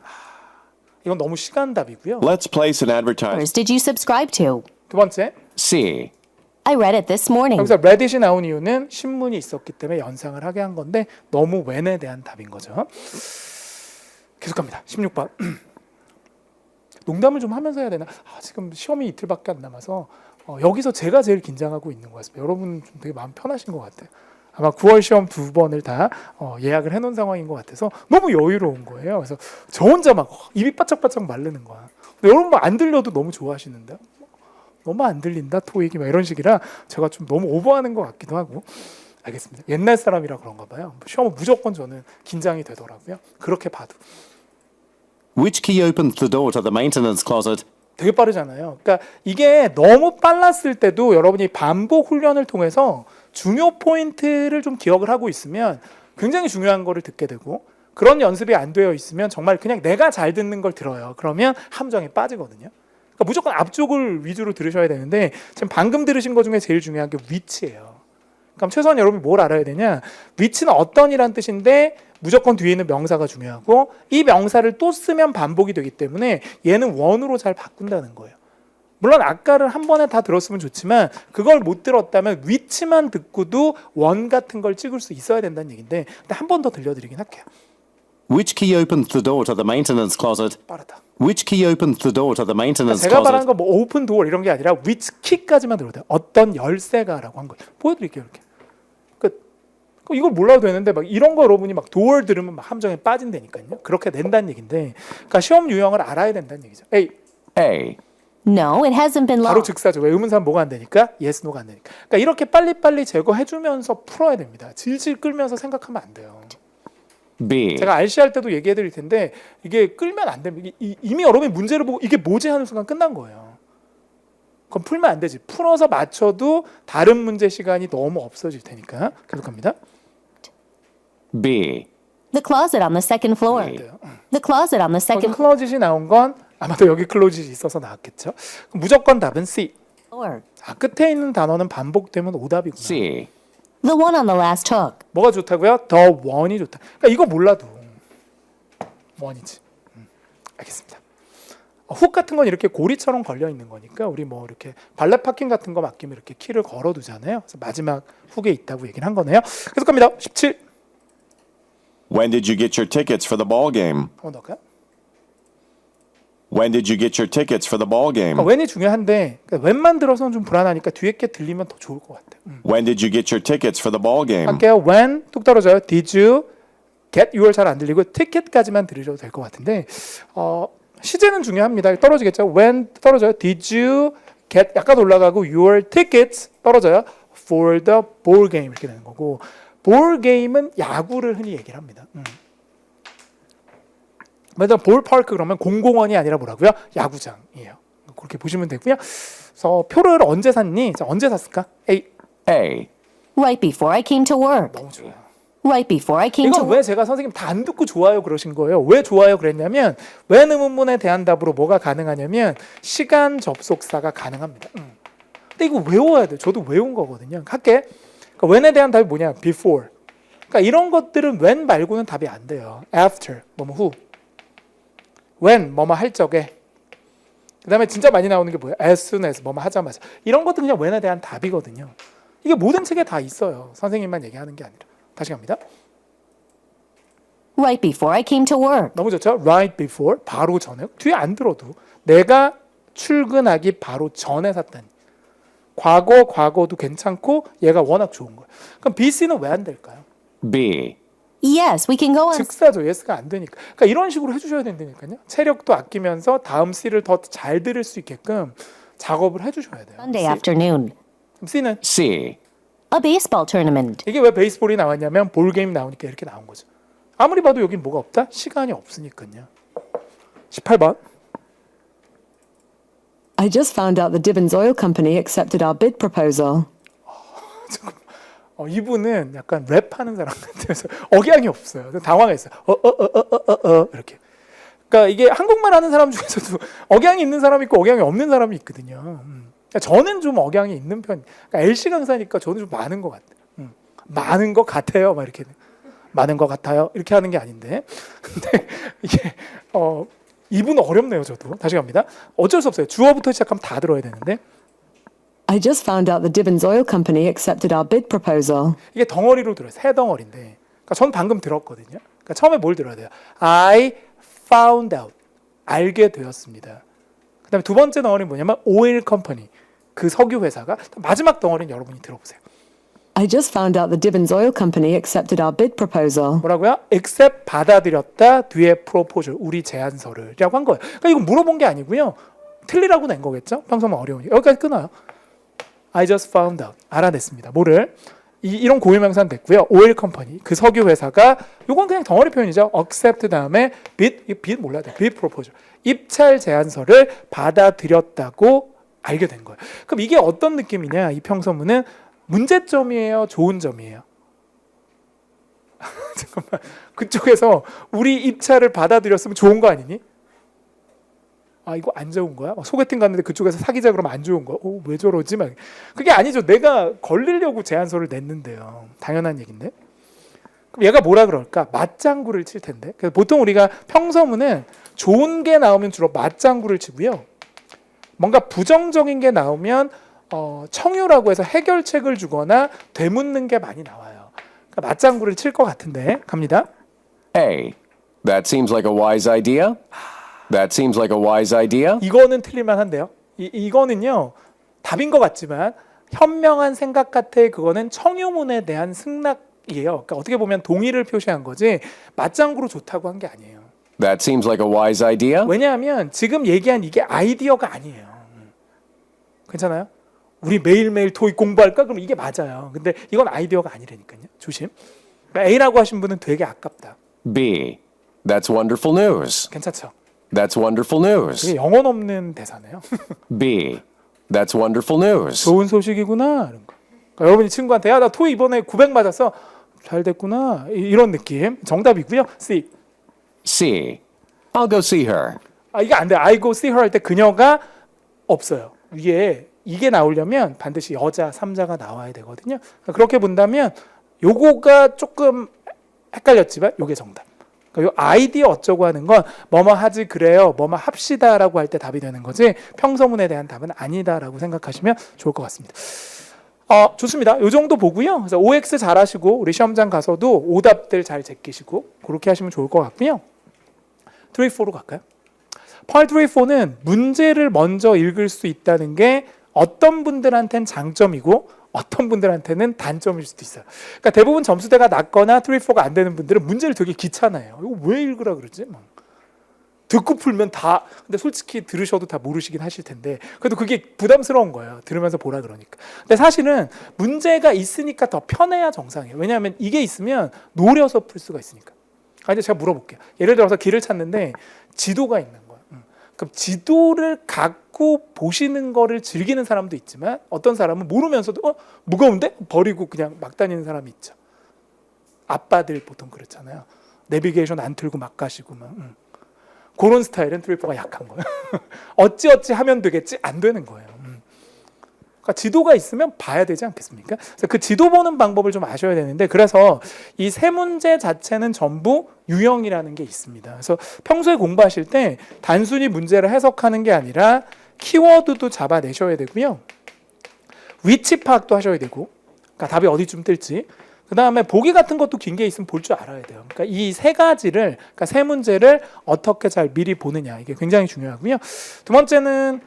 이건 너무 시간답이고요. Let's place an advertisement. Papers did you subscribe to? 두 번째. C. I read it this morning. 여기서 reddit이 나온 이유는 신문이 있었기 때문에 연상을 하게 한 건데 너무 when에 대한 답인 거죠. 계속합니다. 16번. 농담을 좀 하면서 해야 되나? 지금 시험이 이틀밖에 안 남아서 여기서 제가 제일 긴장하고 있는 것 같습니다. 여러분 좀 되게 마음 편하신 것 같아요. 아마 9월 시험 2번을 다 예약을 해놓은 상황인 것 같아서 너무 여유로운 거예요. 그래서 저 혼자 막 입이 바짝바짝 마르는 거야. 근데 여러분 뭐 안 들려도 너무 좋아하시는데 너무 안 들린다 토익이 막 이런 식이라 제가 좀 너무 오버하는 것 같기도 하고. 알겠습니다. 옛날 사람이라 그런가 봐요. 시험은 무조건 저는 긴장이 되더라고요. 그렇게 봐도. Which key opens the door to the maintenance closet? 되게 빠르잖아요. 그러니까 이게 너무 빨랐을 때도 여러분이 반복 훈련을 통해서 중요 포인트를 좀 기억을 하고 있으면 굉장히 중요한 거를 듣게 되고 그런 연습이 안 되어 있으면 정말 그냥 내가 잘 듣는 걸 들어요. 그러면 함정에 빠지거든요. 그러니까 무조건 앞쪽을 위주로 들으셔야 되는데 지금 방금 들으신 것 중에 제일 중요한 게 위치예요. 그럼 최소한 여러분이 뭘 알아야 되냐? 위치는 어떤이란 뜻인데 무조건 뒤에 있는 명사가 중요하고 이 명사를 또 쓰면 반복이 되기 때문에 얘는 원으로 잘 바꾼다는 거예요. 물론 아까를 한 번에 다 들었으면 좋지만 그걸 못 들었다면 위치만 듣고도 원 같은 걸 찍을 수 있어야 된다는 얘기인데 한 번 더 들려드리긴 할게요. Which key opens the door to the maintenance closet? 빠르다. Which key opens the door to the maintenance 제가 말하는 closet? 거 뭐 오픈 도어 이런 게 아니라 which key까지만 들어도 돼요. 어떤 열쇠가라고 한 거예요. 보여드릴게요 이렇게. 이걸 몰라도 되는데 막 이런 거 여러분이 막 도어 들으면 막 함정에 빠진다니까요. 그렇게 낸다는 얘기인데, 그러니까 시험 유형을 알아야 된다는 얘기죠. A. A. No, it hasn't been 바로 long. 즉사죠. 왜 의문사는 뭐가 안 되니까? yes, no가 안 되니까. 그러니까 이렇게 빨리빨리 제거해주면서 풀어야 됩니다. 질질 끌면서 생각하면 안 돼요. B. 제가 RC 할 때도 얘기해드릴 텐데 이게 끌면 안 됩니다. 이미 여러분이 문제를 보고 이게 뭐지 하는 순간 끝난 거예요. 그럼 풀면 안 되지. 풀어서 맞춰도 다른 문제 시간이 너무 없어질 테니까. 계속합니다. B. The closet on the second floor. 안 돼요. The closet on the 여기 second 클로짓이 나온 건 아마도 여기 클로짓이 있어서 나왔겠죠. 그럼 무조건 답은 C. floor. 끝에 있는 단어는 반복되면 오답이구나. C. The one on the last hook. 뭐가 좋다고요? 더 원이 좋다. 그러니까 이거 몰라도 원이지. 알겠습니다. 훅 같은 건 이렇게 고리처럼 걸려 있는 거니까 우리 뭐 이렇게 발렛 파킹 같은 거 맡기면 이렇게 키를 걸어 두잖아요. 그래서 마지막 훅에 있다고 얘기를 한 거네요. 계속 갑니다. 17. When did you get your tickets for the ball game? 한번 더 할까요? When did you get your tickets for the ball game? 그러니까 when이 중요한데 그러니까 when만 들어서는 좀 불안하니까 뒤에 게 들리면 더 좋을 것 같아요. When did you get your tickets for the ball game? 할게요. when 뚝 떨어져요. did you get your 잘 안 들리고 ticket까지만 들으셔도 될 것 같은데 시제는 중요합니다. 떨어지겠죠. when 떨어져요. did you get 약간 올라가고 your tickets 떨어져요. for the ball game 이렇게 되는 거고 ball game은 야구를 흔히 얘기를 합니다. 맞아, 볼파크 그러면 공공원이 아니라 뭐라고요? 야구장이에요. 그렇게 보시면 되고요. 그래서 표를 언제 샀니? 자, 언제 샀을까? A. A. Right before I came to work. 너무 좋아요. Right before I came to 이건 work. 왜 제가 선생님 다 안 듣고 좋아요 그러신 거예요? 왜 좋아요 그랬냐면 when 의문문에 대한 답으로 뭐가 가능하냐면 시간 접속사가 가능합니다. 근데 이거 외워야 돼요. 저도 외운 거거든요. 할게. 그러니까 when에 대한 답이 뭐냐? before. 그러니까 이런 것들은 when 말고는 답이 안 돼요. after, 뭐뭐 후. when, 뭐뭐 할 적에. 그 다음에 진짜 많이 나오는 게 뭐예요? as soon as, 뭐뭐 하자마자. 이런 것도 그냥 when에 대한 답이거든요. 이게 모든 책에 다 있어요. 선생님만 얘기하는 게 아니라. 다시 갑니다. Right before I came to work. 너무 좋죠? Right before, 바로 전에. 뒤에 안 들어도 내가 출근하기 바로 전에 샀다니. 과거도 괜찮고 얘가 워낙 좋은 거예요. 그럼 B, C는 왜 안 될까요? B. Yes, we can go on. 즉사죠. yes가 안 되니까. 그러니까 이런 식으로 해주셔야 된다니까요. 체력도 아끼면서 다음 C를 더 잘 들을 수 있게끔 작업을 해주셔야 돼요. Sunday C. afternoon. 그럼 C는 C. A baseball tournament. 이게 왜 베이스볼이 나왔냐면 볼 게임 나오니까 이렇게 나온 거죠. 아무리 봐도 여긴 뭐가 없다? 시간이 없으니까요. 18번. I just found out the Dibbons Oil Company accepted our bid proposal. 이분은 약간 랩하는 사람 같아서 억양이 없어요. 당황했어요. 이렇게. 그러니까 이게 한국말 하는 사람 중에서도 억양이 있는 사람이 있고 억양이 없는 사람이 있거든요. 그러니까 저는 좀 억양이 있는 편. 그러니까 LC 강사니까 저는 좀 많은 것 같아요. 많은 것 같아요. 막 이렇게 많은 것 같아요. 이렇게 하는 게 아닌데. 근데 이게 이분은 어렵네요. 저도 다시 갑니다. 어쩔 수 없어요. 주어부터 시작하면 다 들어야 되는데. I just found out the Dibbons Oil Company accepted our bid proposal. 이게 덩어리로 들어요. 세 덩어리인데. 그러니까 전 방금 들었거든요. 그러니까 처음에 뭘 들어야 돼요? I found out. 알게 되었습니다. 그다음에 두 번째 덩어리는 뭐냐면 오일 컴퍼니. 그 석유 회사가 마지막 덩어리는 여러분이 들어보세요. I just found out the Dibbons Oil Company accepted our bid proposal. 뭐라고요? accept 받아들였다. 뒤에 proposal 우리 제안서를이라고 한 거예요. 그러니까 이건 물어본 게 아니고요. 틀리라고 낸 거겠죠? 평소만 어려우니까 여기까지 끊어요. I just found out. 알아냈습니다. 뭐를? 이런 고유명사는 됐고요. 오일 컴퍼니 그 석유 회사가 요건 그냥 덩어리 표현이죠. accept 다음에 bid 몰라야 돼. bid proposal 입찰 제안서를 받아들였다고 알게 된 거예요. 그럼 이게 어떤 느낌이냐? 이 평서문은 문제점이에요, 좋은 점이에요. 잠깐만, 그쪽에서 우리 입찰을 받아들였으면 좋은 거 아니니? 아 이거 안 좋은 거야? 소개팅 갔는데 그쪽에서 사귀자 그러면 안 좋은 거야? 왜 저러지? 막 그게 아니죠. 내가 걸리려고 제안서를 냈는데요. 당연한 얘기인데. 그럼 얘가 뭐라 그럴까? 맞장구를 칠 텐데. 그래서 보통 우리가 평서문은 좋은 게 나오면 주로 맞장구를 치고요. 뭔가 부정적인 게 나오면 청유라고 해서 해결책을 주거나 되묻는 게 많이 나와요. 그러니까 맞장구를 칠 것 같은데 갑니다. A. That seems like a wise idea. That seems like a wise idea. 이거는 틀릴만 한데요. 이거는요. 답인 것 같지만 현명한 생각 같아. 그거는 청유문에 대한 승낙이에요. 그러니까 어떻게 보면 동의를 표시한 거지 맞장구로 좋다고 한 게 아니에요. That seems like a wise idea. 왜냐하면 지금 얘기한 이게 아이디어가 아니에요. 괜찮아요? 우리 매일매일 토익 공부할까? 그럼 이게 맞아요. 근데 이건 아이디어가 아니라니까요. 조심. A라고 하신 분은 되게 아깝다. B. That's wonderful news. 괜찮죠? That's wonderful news. 이게 영혼 없는 대사네요. B. That's wonderful news. 좋은 소식이구나. 이런 거. 그러니까 여러분이 친구한테 야, 나 토익 이번에 900 맞았어. 잘 됐구나. 이런 느낌. 정답이고요. C. C. I'll go see her. 이게 안 돼. I go see her 할 때 그녀가 없어요. 위에 이게 나오려면 반드시 여자 3자가 나와야 되거든요. 그렇게 본다면 요거가 조금 헷갈렸지만 요게 정답. 그러니까 요 아이디어 어쩌고 하는 건 뭐뭐 하지 그래요, 뭐뭐 합시다라고 할 때 답이 되는 거지 평서문에 대한 답은 아니다라고 생각하시면 좋을 것 같습니다. 좋습니다. 요 정도 보고요. 그래서 OX 잘하시고 우리 시험장 가서도 오답들 잘 제끼시고 그렇게 하시면 좋을 것 같고요. 3, 4로 갈까요? 펄 3, 4는 문제를 먼저 읽을 수 있다는 게 어떤 분들한테는 장점이고 어떤 분들한테는 단점일 수도 있어요. 그러니까 대부분 점수대가 낮거나 3, 4가 안 되는 분들은 문제를 되게 귀찮아해요. 이거 왜 읽으라 그러지? 막. 듣고 풀면 다, 근데 솔직히 들으셔도 다 모르시긴 하실 텐데 그래도 그게 부담스러운 거예요. 들으면서 보라 그러니까. 근데 사실은 문제가 있으니까 더 편해야 정상이에요. 왜냐하면 이게 있으면 노려서 풀 수가 있으니까. 이제 제가 물어볼게요. 예를 들어서 길을 찾는데 지도가 있는 거예요. 그럼 지도를 갖고 보시는 거를 즐기는 사람도 있지만 어떤 사람은 모르면서도 무거운데? 버리고 그냥 막 다니는 사람이 있죠. 아빠들 보통 그렇잖아요. 내비게이션 안 틀고 막 가시고 막. 그런 스타일은 3, 4가 약한 거예요. 어찌어찌 하면 되겠지? 안 되는 거예요. 그러니까 지도가 있으면 봐야 되지 않겠습니까? 그래서 그 지도 보는 방법을 좀 아셔야 되는데 그래서 이 세 문제 자체는 전부 유형이라는 게 있습니다. 그래서 평소에 공부하실 때 단순히 문제를 해석하는 게 아니라 키워드도 잡아내셔야 되고요. 위치 파악도 하셔야 되고 그러니까 답이 어디쯤 뜰지 그 다음에 보기 같은 것도 긴 게 있으면 볼 줄 알아야 돼요. 그러니까 이 세 가지를, 그러니까 세 문제를 어떻게 잘 미리 보느냐 이게 굉장히 중요하고요. 두 번째는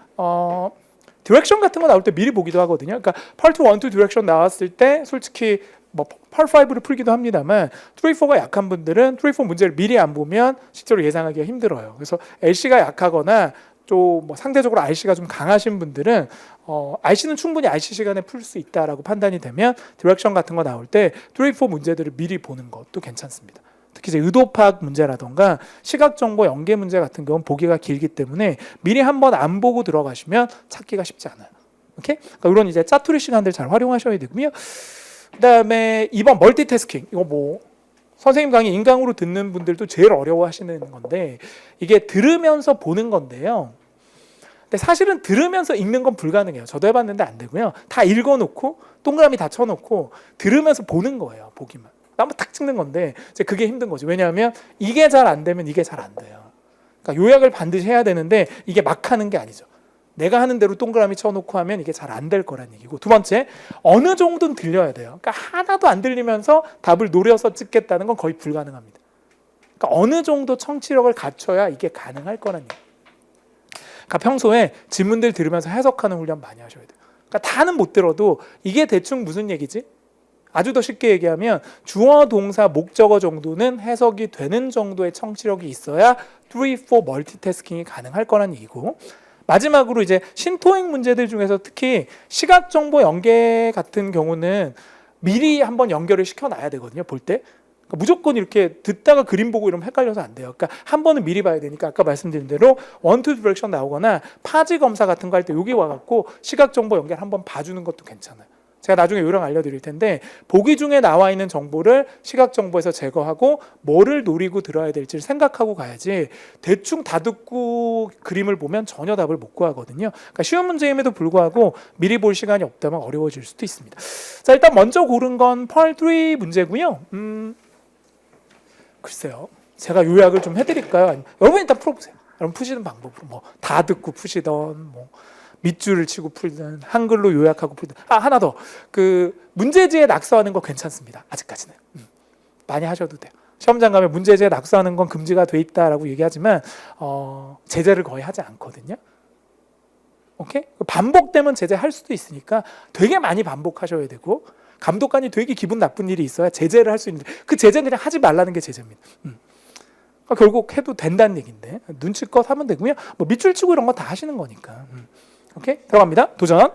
디렉션 같은 거 나올 때 미리 보기도 하거든요. 그러니까 펄2 1, 2 디렉션 나왔을 때 솔직히 뭐 펄5를 풀기도 합니다만 3, 4가 약한 분들은 3, 4 문제를 미리 안 보면 실제로 예상하기가 힘들어요. 그래서 LC가 약하거나 또 뭐 상대적으로 RC가 좀 강하신 분들은 RC는 충분히 RC 시간에 풀 수 있다라고 판단이 되면 디렉션 같은 거 나올 때 3, 4 문제들을 미리 보는 것도 괜찮습니다. 특히 이제 의도 파악 문제라던가 시각 정보 연계 문제 같은 경우는 보기가 길기 때문에 미리 한번 안 보고 들어가시면 찾기가 쉽지 않아요. 오케이? 그러니까 이런 이제 짜투리 시간들 잘 활용하셔야 되고요. 그다음에 2번 멀티태스킹. 이거 뭐 선생님 강의 인강으로 듣는 분들도 제일 어려워하시는 건데 이게 들으면서 보는 건데요. 근데 사실은 들으면서 읽는 건 불가능해요. 저도 해봤는데 안 되고요. 다 읽어놓고 동그라미 다 쳐놓고 들으면서 보는 거예요. 보기만. 한번 탁 찍는 건데 이제 그게 힘든 거죠. 왜냐하면 이게 잘 안 되면 이게 잘 안 돼요. 그러니까 요약을 반드시 해야 되는데 이게 막 하는 게 아니죠. 내가 하는 대로 동그라미 쳐놓고 하면 이게 잘 안 될 거란 얘기고 두 번째, 어느 정도는 들려야 돼요. 그러니까 하나도 안 들리면서 답을 노려서 찍겠다는 건 거의 불가능합니다. 그러니까 어느 정도 청취력을 갖춰야 이게 가능할 거란 얘기예요. 그러니까 평소에 질문들 들으면서 해석하는 훈련 많이 하셔야 돼요. 그러니까 다는 못 들어도 이게 대충 무슨 얘기지? 아주 더 쉽게 얘기하면 주어, 동사, 목적어 정도는 해석이 되는 정도의 청취력이 있어야 3, 4 멀티태스킹이 가능할 거란 얘기고 마지막으로 이제 신토익 문제들 중에서 특히 시각 정보 연계 같은 경우는 미리 한번 연결을 시켜놔야 되거든요. 볼 때. 그러니까 무조건 이렇게 듣다가 그림 보고 이러면 헷갈려서 안 돼요. 그러니까 한 번은 미리 봐야 되니까 아까 말씀드린 대로 1, 2 디렉션 나오거나 파지 검사 같은 거 할 때 여기 와갖고 시각 정보 연결 한번 봐주는 것도 괜찮아요. 제가 나중에 요령 알려드릴 텐데 보기 중에 나와 있는 정보를 시각 정보에서 제거하고 뭐를 노리고 들어야 될지를 생각하고 가야지 대충 다 듣고 그림을 보면 전혀 답을 못 구하거든요. 그러니까 쉬운 문제임에도 불구하고 미리 볼 시간이 없다면 어려워질 수도 있습니다. 자, 일단 먼저 고른 건 펄3 문제고요. 글쎄요. 제가 요약을 좀 해드릴까요? 아니면 여러분 일단 풀어보세요. 여러분 푸시는 방법으로 뭐 다 듣고 푸시던 뭐 밑줄을 치고 풀든 한글로 요약하고 풀든 하나 더 그 문제지에 낙서하는 거 괜찮습니다. 아직까지는 많이 하셔도 돼요. 시험장 가면 문제지에 낙서하는 건 금지가 돼 있다라고 얘기하지만 제재를 거의 하지 않거든요. 오케이? 반복되면 제재할 수도 있으니까 되게 많이 반복하셔야 되고 감독관이 되게 기분 나쁜 일이 있어야 제재를 할 수 있는데 그 제재는 그냥 하지 말라는 게 제재입니다. 그러니까 결국 해도 된다는 얘기인데 눈치껏 하면 되고요. 뭐 밑줄 치고 이런 거 다 하시는 거니까. 오케이? 들어갑니다. 도전.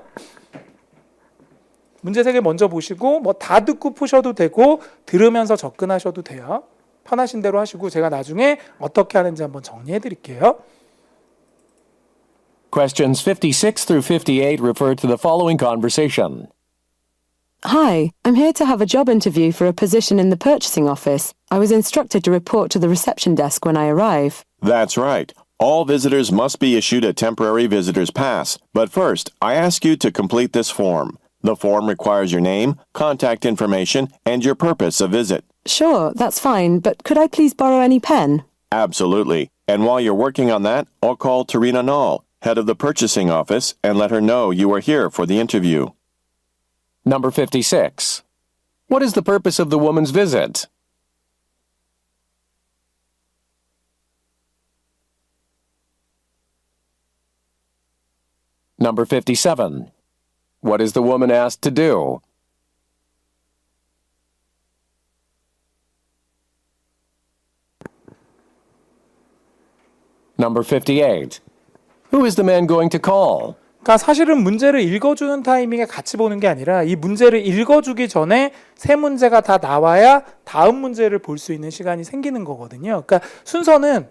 문제 3개 먼저 보시고 뭐 다 듣고 푸셔도 되고 들으면서 접근하셔도 돼요. 편하신 대로 하시고 제가 나중에 어떻게 하는지 한번 정리해 드릴게요. Questions 56 through 58 refer to the following conversation. Hi, I'm here to have a job interview for a position in the purchasing office. I was instructed to report to the reception desk when I arrive. That's right. All visitors must be issued a temporary visitor's pass. But first, I ask you to complete this form. The form requires your name, contact information, and your purpose of visit. Sure, that's fine, but could I please borrow any pen? Absolutely. And while you're working on that, I'll call Tarina Nall, head of the purchasing office, and let her know you are here for the interview. Number 56. What is the purpose of the woman's visit? Number 57. What is the woman asked to do? Number 58. Who is the man going to call? 그러니까 사실은 문제를 읽어주는 타이밍에 같이 보는 게 아니라 이 문제를 읽어주기 전에 세 문제가 다 나와야 다음 문제를 볼 수 있는 시간이 생기는 거거든요. 그러니까 순서는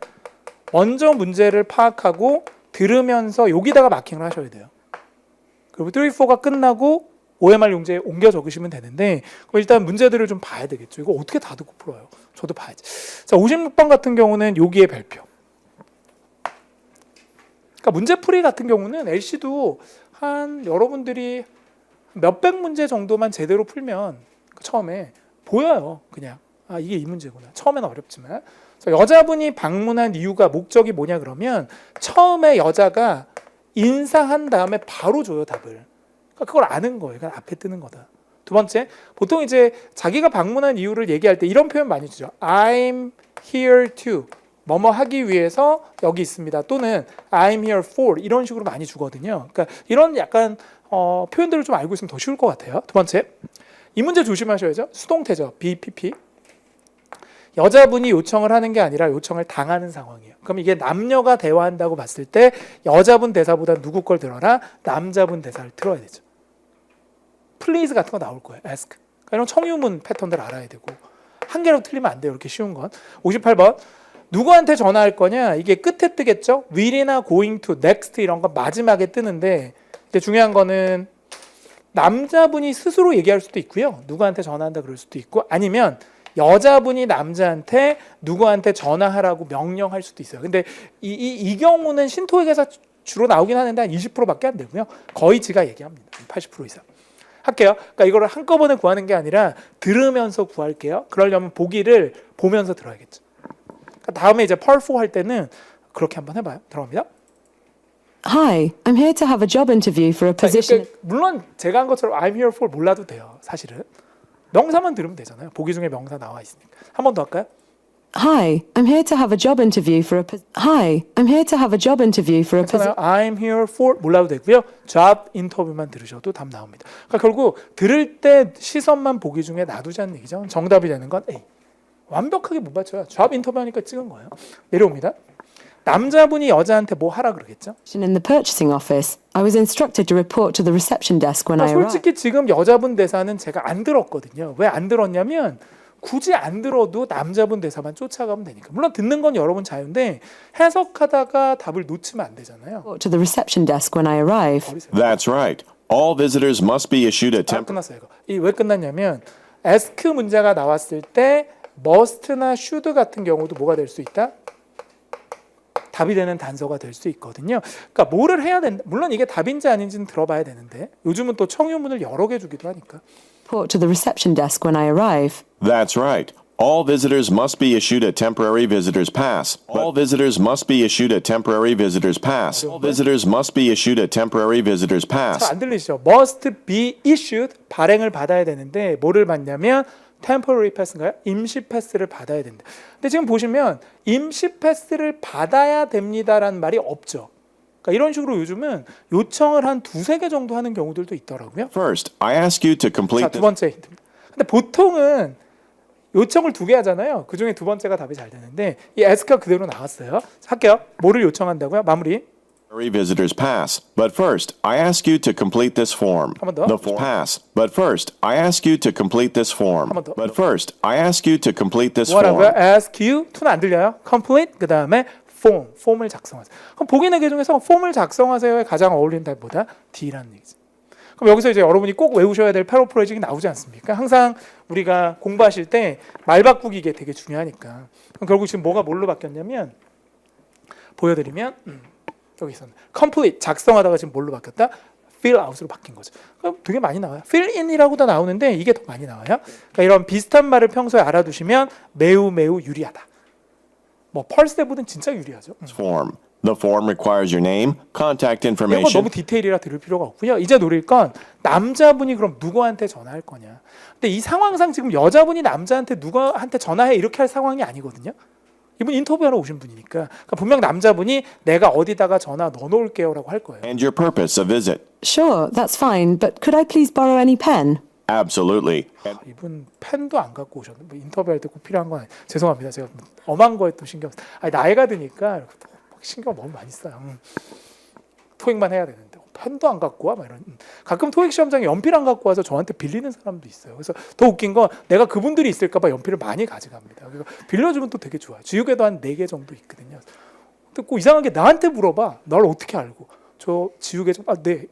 먼저 문제를 파악하고 들으면서 여기다가 마킹을 하셔야 돼요. 그리고 3, 4가 끝나고 OMR 용지에 옮겨 적으시면 되는데 그럼 일단 문제들을 좀 봐야 되겠죠. 이거 어떻게 다 듣고 풀어요? 저도 봐야지. 자, 56번 같은 경우는 여기에 별표. 그러니까 문제풀이 같은 경우는 LC도 한 여러분들이 몇백 문제 정도만 제대로 풀면 처음에 보여요. 그냥 아 이게 이 문제구나. 처음에는 어렵지만 여자분이 방문한 이유가 목적이 뭐냐 그러면 처음에 여자가 인사한 다음에 바로 줘요 답을. 그러니까 그걸 아는 거예요. 그러니까 앞에 뜨는 거다. 두 번째 보통 이제 자기가 방문한 이유를 얘기할 때 이런 표현 많이 주죠. I'm here to 뭐뭐 하기 위해서 여기 있습니다. 또는 I'm here for 이런 식으로 많이 주거든요. 그러니까 이런 약간 표현들을 좀 알고 있으면 더 쉬울 것 같아요. 두 번째, 이 문제 조심하셔야죠. 수동태죠. BPP. 여자분이 요청을 하는 게 아니라 요청을 당하는 상황이에요. 그럼 이게 남녀가 대화한다고 봤을 때 여자분 대사보다 누구 걸 들어라? 남자분 대사를 들어야 되죠. Please 같은 거 나올 거예요. Ask. 그러니까 이런 청유문 패턴들 알아야 되고 한 개로 틀리면 안 돼요. 이렇게 쉬운 건. 58번. 누구한테 전화할 거냐? 이게 끝에 뜨겠죠? will이나 going to, next 이런 거 마지막에 뜨는데 근데 중요한 거는 남자분이 스스로 얘기할 수도 있고요. 누구한테 전화한다 그럴 수도 있고 아니면 여자분이 남자한테 누구한테 전화하라고 명령할 수도 있어요. 근데 이 경우는 신토익에서 주로 나오긴 하는데 한 20%밖에 안 되고요. 거의 지가 얘기합니다. 80% 이상. 할게요. 그러니까 이거를 한꺼번에 구하는 게 아니라 들으면서 구할게요. 그러려면 보기를 보면서 들어야겠죠. 다음에 이제 Part 4 할 때는 그렇게 한번 해봐요. 들어갑니다. Hi, I'm here to have a job interview for a position. 그러니까 물론 제가 한 것처럼 I'm here for 몰라도 돼요. 사실은 명사만 들으면 되잖아요. 보기 중에 명사 나와 있으니까. 한 번 더 할까요? Hi, I'm here to have a job interview for a Hi, I'm here to have a job interview for a 괜찮아요. I'm here for 몰라도 되고요. job 인터뷰만 들으셔도 답 나옵니다. 그러니까 결국 들을 때 시선만 보기 중에 놔두자는 얘기죠. 정답이 되는 건 A. 완벽하게 못 맞춰요. job 인터뷰하니까 찍은 거예요. 내려옵니다. 남자분이 여자한테 뭐 하라 그러겠죠? in the purchasing office. I was instructed to report to the reception desk when I arrived. 솔직히 지금 여자분 대사는 제가 안 들었거든요. 왜 안 들었냐면 굳이 안 들어도 남자분 대사만 쫓아가면 되니까. 물론 듣는 건 여러분 자유인데 해석하다가 답을 놓치면 안 되잖아요. To the reception desk when I arrive. 버리세요. That's right. All visitors must be issued a 끝났어요. 이거. 이 왜 끝났냐면 ask 문제가 나왔을 때 must나 should 같은 경우도 뭐가 될 수 있다? 답이 되는 단서가 될 수 있거든요. 그러니까 뭐를 해야 된다. 물론 이게 답인지 아닌지는 들어봐야 되는데 요즘은 또 청유문을 여러 개 주기도 하니까. Report to the reception desk when I arrive. That's right. All visitors must be issued a temporary visitor's pass. All visitors must be issued a temporary visitor's pass. All visitors must be issued a temporary visitor's pass. 잘 안 들리시죠? Must be issued 발행을 받아야 되는데 뭐를 받냐면 temporary pass인가요? 임시 패스를 받아야 된다. 근데 지금 보시면 임시 패스를 받아야 됩니다라는 말이 없죠. 그러니까 이런 식으로 요즘은 요청을 한 두세 개 정도 하는 경우들도 있더라고요. First, I ask you to 자, complete 두 번째 힌트입니다. 근데 보통은 요청을 두 개 하잖아요. 그 중에 두 번째가 답이 잘 되는데 이 ask가 그대로 나왔어요. 할게요. 뭐를 요청한다고요? 마무리. temporary visitor's pass. But first, I ask you to complete this form. 한 번 더. The form pass. But first, I ask you to complete this form. 한 번 더. But first, I ask you to complete this 뭐라고요? form. ask you to는 안 들려요. complete 그 다음에 폼을 작성하세요. 그럼 보기 4개 중에서 폼을 작성하세요에 가장 어울리는 답보다 D라는 얘기죠. 그럼 여기서 이제 여러분이 꼭 외우셔야 될 패러프레이징이 나오지 않습니까? 항상 우리가 공부하실 때 말 바꾸기 이게 되게 중요하니까. 그럼 결국 지금 뭐가 뭘로 바뀌었냐면 보여드리면 여기 있었네. complete 작성하다가 지금 뭘로 바뀌었다? fill out으로 바뀐 거죠. 그럼 되게 많이 나와요. fill in이라고도 나오는데 이게 더 많이 나와요. 그러니까 이런 비슷한 말을 평소에 알아두시면 매우 매우 유리하다. 뭐 펄스대보다는 진짜 유리하죠. form. The form requires your name, contact 이런 거 information, 너무 디테일이라 들을 필요가 없고요. 이제 노릴 건 남자분이 그럼 누구한테 전화할 거냐. 근데 이 상황상 지금 여자분이 남자한테 누구한테 전화해 이렇게 할 상황이 아니거든요. 이분 인터뷰하러 오신 분이니까. 그러니까 분명 남자분이 내가 어디다가 전화 넣어놓을게요라고 할 거예요. and your purpose of visit. Sure, that's fine, but could I please borrow any pen? Absolutely. 이분 펜도 안 갖고 오셨는데 뭐 인터뷰할 때 꼭 필요한 건 아니에요. 죄송합니다. 제가 엄한 거에 또 신경 아니 나이가 드니까 신경 너무 많이 써요. 토익만 해야 되는데 펜도 안 갖고 와? 막 이런. 가끔 토익 시험장에 연필 안 갖고 와서 저한테 빌리는 사람도 있어요. 그래서 더 웃긴 건 내가 그분들이 있을까 봐 연필을 많이 가져갑니다. 그래서 빌려주면 또 되게 좋아요. 지우개도 한 4개 정도 있거든요. 근데 꼭 이상하게 나한테 물어봐. 널 어떻게 알고? 저 지우개 좀 네.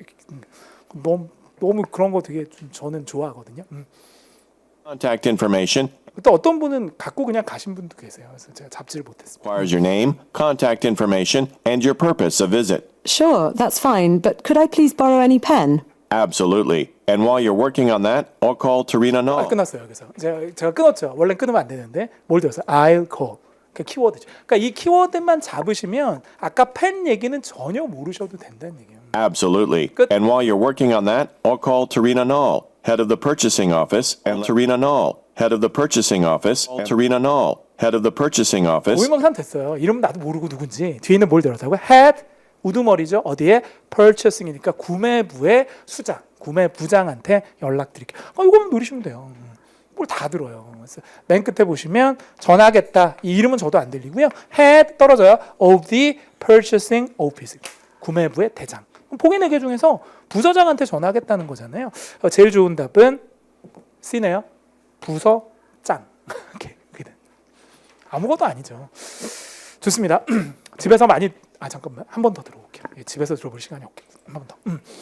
너무 그런 거 되게 좀 저는 좋아하거든요. Contact information 또 어떤 분은 갖고 그냥 가신 분도 계세요. 그래서 제가 잡지를 못했습니다. requires your name, contact information, and your purpose of visit. Sure, that's fine, but could I please borrow any pen? Absolutely. And while you're working on that, I'll call Tarina Null. 끝났어요. 그래서 제가 끊었죠. 원래 끊으면 안 되는데 뭘 들었어요? I'll call. 그 키워드죠. 그러니까 이 키워드만 잡으시면 아까 펜 얘기는 전혀 모르셔도 된다는 얘기예요. Absolutely. Good. And while you're working on that, I'll call Tarina Null, head of the purchasing office, and Tarina Null, head of the purchasing office, and Tarina Null, head of the purchasing office. 오일만 됐어요. 이름 나도 모르고 누군지. 뒤에 있는 뭘 들었다고요? head 우두머리죠. 어디에? purchasing이니까 구매부의 수장, 구매부장한테 연락드릴게요. 이거만 노리시면 돼요. 뭘 다 들어요. 그래서 맨 끝에 보시면 전화하겠다. 이 이름은 저도 안 들리고요. head 떨어져요. of the purchasing office. 구매부의 대장. 보기 4개 중에서 부서장한테 전화하겠다는 거잖아요. 제일 좋은 답은 C네요. 부서장. 아무것도 아니죠. 좋습니다. 집에서 많이 잠깐만 한 번 더 들어볼게요. 집에서 들어볼 시간이 없게 한 번 더.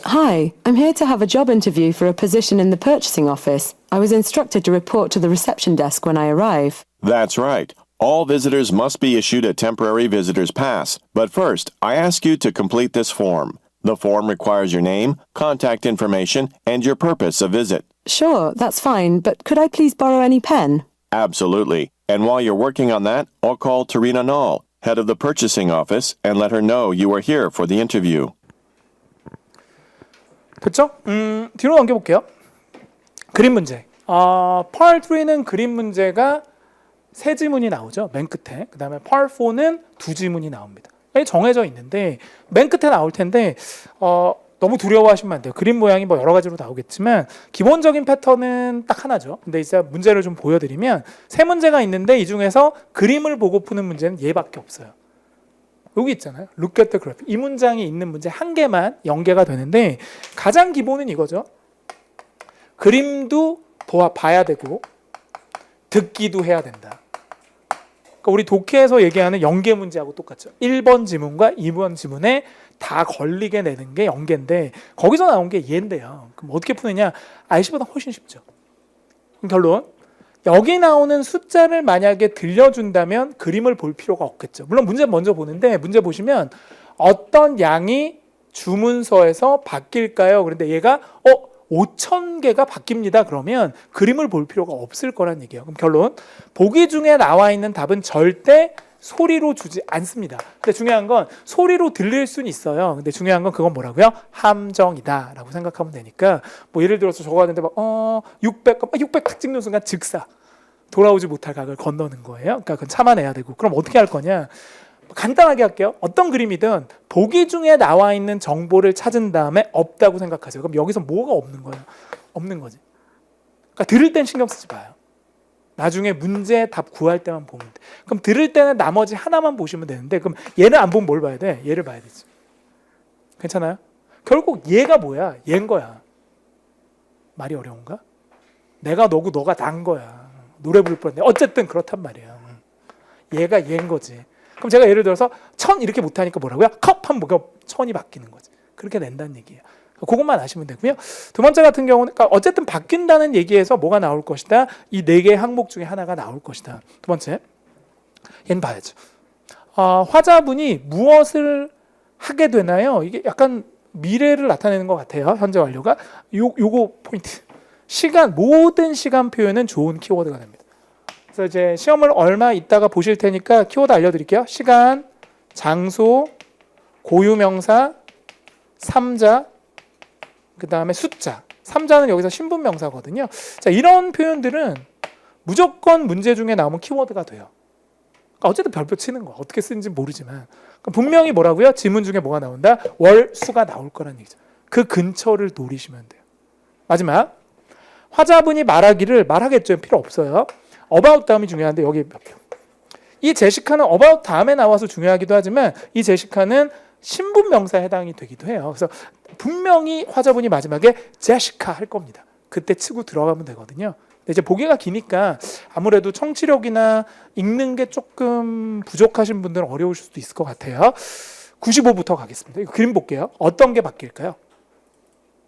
Hi, I'm here to have a job interview for a position in the purchasing office. I was instructed to report to the reception desk when I arrive. That's right. All visitors must be issued a temporary visitor's pass. But first, I ask you to complete this form. The form requires your name, contact information, and your purpose of visit. Sure, that's fine, but could I please borrow any pen? Absolutely. And while you're working on that, I'll call Tarina Null, head of the purchasing office, and let her know you are here for the interview. 됐죠? 뒤로 넘겨볼게요. 그림 문제. Part 3는 그림 문제가 3지문이 나오죠. 맨 끝에. 그 다음에 Part 4는 2지문이 나옵니다. 정해져 있는데 맨 끝에 나올 텐데 너무 두려워하시면 안 돼요. 그림 모양이 뭐 여러 가지로 나오겠지만 기본적인 패턴은 딱 하나죠. 근데 이제 문제를 좀 보여드리면 3문제가 있는데 이 중에서 그림을 보고 푸는 문제는 얘밖에 없어요. 여기 있잖아요. Look at the graph. 이 문장이 있는 문제 1개만 연계가 되는데 가장 기본은 이거죠. 그림도 봐야 되고 듣기도 해야 된다. 그러니까 우리 독해에서 얘기하는 연계 문제하고 똑같죠. 1번 지문과 2번 지문에 다 걸리게 내는 게 연계인데 거기서 나온 게 얘인데요. 그럼 어떻게 푸느냐? RC보다 훨씬 쉽죠. 그럼 결론. 여기 나오는 숫자를 만약에 들려준다면 그림을 볼 필요가 없겠죠. 물론 문제 먼저 보는데 문제 보시면 어떤 양이 주문서에서 바뀔까요? 그런데 얘가 5,000개가 바뀝니다. 그러면 그림을 볼 필요가 없을 거란 얘기예요. 그럼 결론. 보기 중에 나와 있는 답은 절대 소리로 주지 않습니다. 근데 중요한 건 소리로 들릴 수는 있어요. 근데 중요한 건 그건 뭐라고요? 함정이다 라고 생각하면 되니까 뭐 예를 들어서 저거 하는데 600 탁 찍는 순간 즉사 돌아오지 못할 각을 건너는 거예요. 그러니까 그건 참아내야 되고 그럼 어떻게 할 거냐? 간단하게 할게요. 어떤 그림이든 보기 중에 나와 있는 정보를 찾은 다음에 없다고 생각하세요. 그럼 여기서 뭐가 없는 거예요? 없는 거지. 그러니까 들을 땐 신경 쓰지 마요. 나중에 문제 답 구할 때만 보면 돼. 그럼 들을 때는 나머지 하나만 보시면 되는데 그럼 얘를 안 보면 뭘 봐야 돼? 얘를 봐야 되지. 괜찮아요? 결국 얘가 뭐야? 얘인 거야. 말이 어려운가? 내가 너고 너가 난 거야. 노래 부를 뻔했네. 어쨌든 그렇단 말이야. 얘가 얘인 거지. 그럼 제가 예를 들어서 1000 이렇게 못하니까 뭐라고요? 컵 하면 뭐가 1000이 바뀌는 거지. 그렇게 낸다는 얘기예요. 그것만 아시면 되고요. 두 번째 같은 경우는 그러니까 어쨌든 바뀐다는 얘기에서 뭐가 나올 것이다. 이 4개의 항목 중에 하나가 나올 것이다. 두 번째, 얘는 봐야죠. 화자분이 무엇을 하게 되나요? 이게 약간 미래를 나타내는 것 같아요. 현재 완료가. 요거 포인트. 시간, 모든 시간 표현은 좋은 키워드가 됩니다. 그래서 이제 시험을 얼마 있다가 보실 테니까 키워드 알려드릴게요. 시간, 장소, 고유명사, 삼자, 그 다음에 숫자. 삼자는 여기서 신분명사거든요. 자, 이런 표현들은 무조건 문제 중에 나오면 키워드가 돼요. 그러니까 어쨌든 별표 치는 거야. 어떻게 쓰는지 모르지만. 그러니까 분명히 뭐라고요? 지문 중에 뭐가 나온다? 월, 수가 나올 거란 얘기죠. 그 근처를 노리시면 돼요. 마지막. 화자분이 말하겠죠. 필요 없어요. about 다음이 중요한데 여기 몇 표. 이 제시카는 about 다음에 나와서 중요하기도 하지만 이 제시카는 신분명사에 해당이 되기도 해요. 그래서 분명히 화자분이 마지막에 제시카 할 겁니다. 그때 치고 들어가면 되거든요. 근데 이제 보기가 기니까 아무래도 청취력이나 읽는 게 조금 부족하신 분들은 어려우실 수도 있을 것 같아요. 95부터 가겠습니다. 이거 그림 볼게요. 어떤 게 바뀔까요?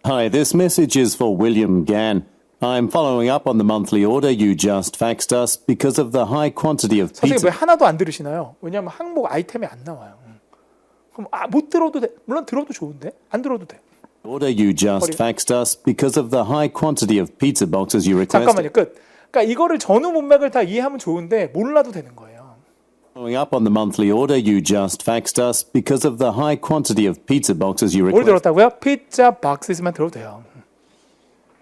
Hi, this message is for William Gann. I'm following up on the monthly order you just faxed us because of the high quantity of 선생님 pizza. 왜 하나도 안 들으시나요? 왜냐하면 항목 아이템이 안 나와요. 그럼 못 들어도 돼. 물론 들어도 좋은데 안 들어도 돼. Order you just faxed us because of the high quantity of pizza boxes you requested. 잠깐만요. 끝. 그러니까 이거를 전후 문맥을 다 이해하면 좋은데 몰라도 되는 거예요. Following up on the monthly order you just faxed us because of the high quantity of pizza boxes you 뭘 requested. 들었다고요? 피자 박스만 들어도 돼요.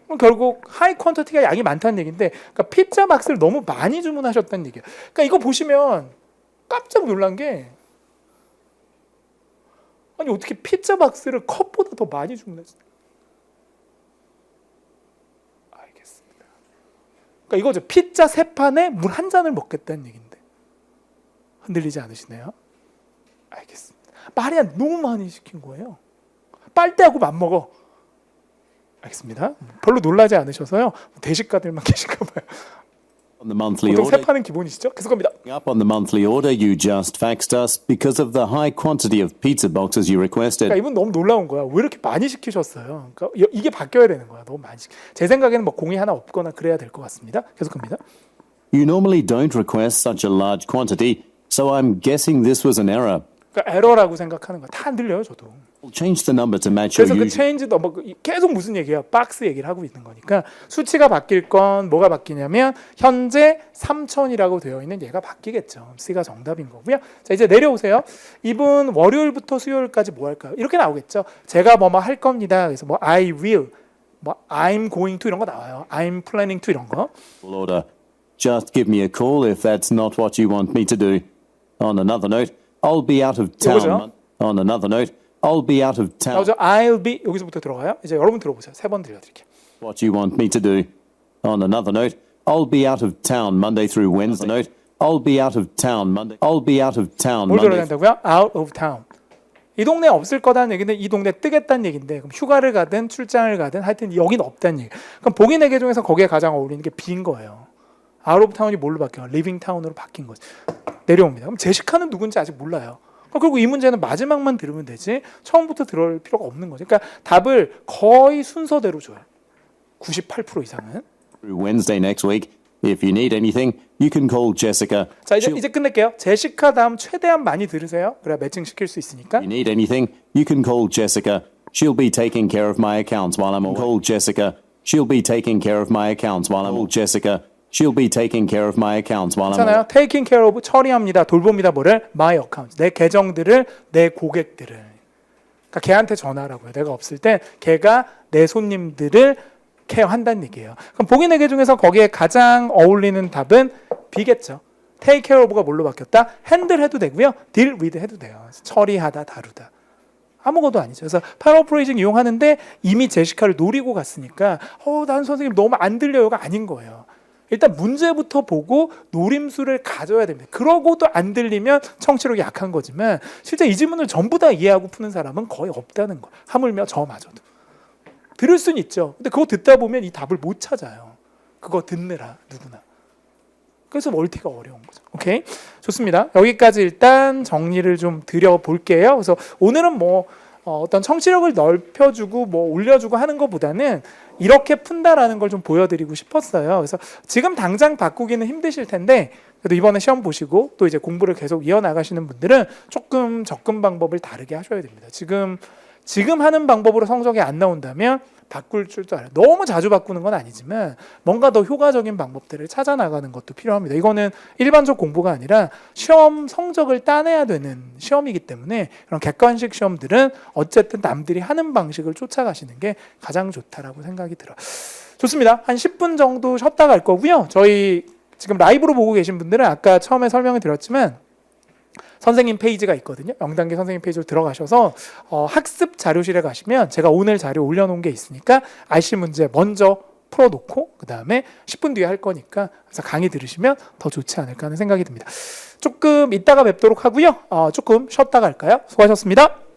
그럼 결국 하이 퀀터티가 양이 많다는 얘기인데 그러니까 피자 박스를 너무 많이 주문하셨다는 얘기예요. 그러니까 이거 보시면 깜짝 놀란 게 아니 어떻게 피자 박스를 컵보다 더 많이 주문했어요? 알겠습니다. 그러니까 이거죠. 피자 3판에 물 1잔을 먹겠다는 얘기인데 흔들리지 않으시네요. 알겠습니다. 말이 안 너무 많이 시킨 거예요. 빨대하고 맞먹어. 알겠습니다. 별로 놀라지 않으셔서요. 대식가들만 계실까 봐요. On the monthly 보통 order. 3판은 기본이시죠? 계속 갑니다. Up on the monthly order you just faxed us because of the high quantity of pizza boxes you requested. 그러니까 이분 너무 놀라운 거야. 왜 이렇게 많이 시키셨어요? 그러니까 이게 바뀌어야 되는 거야. 너무 많이 제 생각에는 뭐 공이 하나 없거나 그래야 될 것 같습니다. 계속 갑니다. You normally don't request such a large quantity, so I'm guessing this was an error. 그러니까 에러라고 생각하는 거야. 다 안 들려요, 저도. We'll change the number to match your 그래서 그 usual. 체인지 넘버 계속 무슨 얘기예요? 박스 얘기를 하고 있는 거니까 수치가 바뀔 건 뭐가 바뀌냐면 현재 3,000이라고 되어 있는 얘가 바뀌겠죠. C가 정답인 거고요. 자 이제 내려오세요. 이분 월요일부터 수요일까지 뭐 할까요? 이렇게 나오겠죠. 제가 뭐뭐 할 겁니다. 그래서 뭐 I will, 뭐 I'm going to 이런 거 나와요. I'm planning to 이런 거. Order. Just give me a call if that's not what you want me to do. On another note, I'll be out of town. 요거죠? On another note, I'll be out of town. 나오죠. I'll be 여기서부터 들어가요. 이제 여러분 들어보세요. 3번 들려드릴게요. What you want me to do. On another note, I'll be out of town Monday through Wednesday. Note, I'll be out of town Monday. I'll be out of town 뭘 들어야 Monday. 된다고요? Out of town. 이 동네에 없을 거다는 얘기는 이 동네에 뜨겠다는 얘기인데 그럼 휴가를 가든 출장을 가든 하여튼 여긴 없다는 얘기. 그럼 보기 4개 중에서 거기에 가장 어울리는 게 B인 거예요. Out of town이 뭘로 바뀌어요? Living town으로 바뀐 거죠. 내려옵니다. 그럼 제시카는 누군지 아직 몰라요. 그리고 이 문제는 마지막만 들으면 되지 처음부터 들을 필요가 없는 거죠. 그러니까 답을 거의 순서대로 줘요. 98% 이상은. Through Wednesday next week. If you need anything, you can call Jessica. 자 이제 끝낼게요. 제시카 다음 최대한 많이 들으세요. 그래야 매칭 시킬 수 있으니까. If you need anything, you can call Jessica. She'll be taking care of my accounts while I'm away. Call Jessica. She'll be taking care of my accounts while I'm away. Jessica. She'll be taking care of my accounts while I'm away. 괜찮아요. Taking care of 처리합니다. 돌봅니다. 뭐를? My accounts. 내 계정들을 내 고객들을. 그러니까 걔한테 전화라고요. 내가 없을 때 걔가 내 손님들을 케어한다는 얘기예요. 그럼 보기 4개 중에서 거기에 가장 어울리는 답은 B겠죠. Take care of가 뭘로 바뀌었다? Handle 해도 되고요. Deal with 해도 돼요. 처리하다, 다루다. 아무것도 아니죠. 그래서 파라프레이징 이용하는데 이미 제시카를 노리고 갔으니까 난 선생님 너무 안 들려요가 아닌 거예요. 일단 문제부터 보고 노림수를 가져야 됩니다. 그러고도 안 들리면 청취력이 약한 거지만 실제 이 질문을 전부 다 이해하고 푸는 사람은 거의 없다는 거예요. 하물며 저마저도. 들을 수는 있죠. 근데 그거 듣다 보면 이 답을 못 찾아요. 그거 듣느라 누구나. 그래서 멀티가 어려운 거죠. 오케이? 좋습니다. 여기까지 일단 정리를 좀 드려볼게요. 그래서 오늘은 어떤 청취력을 넓혀주고 올려주고 하는 것보다는 이렇게 푼다라는 걸 좀 보여드리고 싶었어요. 그래서 지금 당장 바꾸기는 힘드실 텐데 그래도 이번에 시험 보시고 또 이제 공부를 계속 이어나가시는 분들은 조금 접근 방법을 다르게 하셔야 됩니다. 지금 지금 하는 방법으로 성적이 안 나온다면 바꿀 줄도 알아요. 너무 자주 바꾸는 건 아니지만 뭔가 더 효과적인 방법들을 찾아 나가는 것도 필요합니다. 이거는 일반적 공부가 아니라 시험 성적을 따내야 되는 시험이기 때문에 그런 객관식 시험들은 어쨌든 남들이 하는 방식을 쫓아가시는 게 가장 좋다라고 생각이 들어요. 좋습니다. 한 10분 정도 쉬었다 갈 거고요. 저희 지금 라이브로 보고 계신 분들은 아까 처음에 설명을 드렸지만 선생님 페이지가 있거든요. 영단계 선생님 페이지로 들어가셔서 학습 자료실에 가시면 제가 오늘 자료 올려놓은 게 있으니까 RC 문제 먼저 풀어놓고 그 다음에 10분 뒤에 할 거니까 그래서 강의 들으시면 더 좋지 않을까 하는 생각이 듭니다. 조금 이따가 뵙도록 하고요. 조금 쉬었다 갈까요? 수고하셨습니다.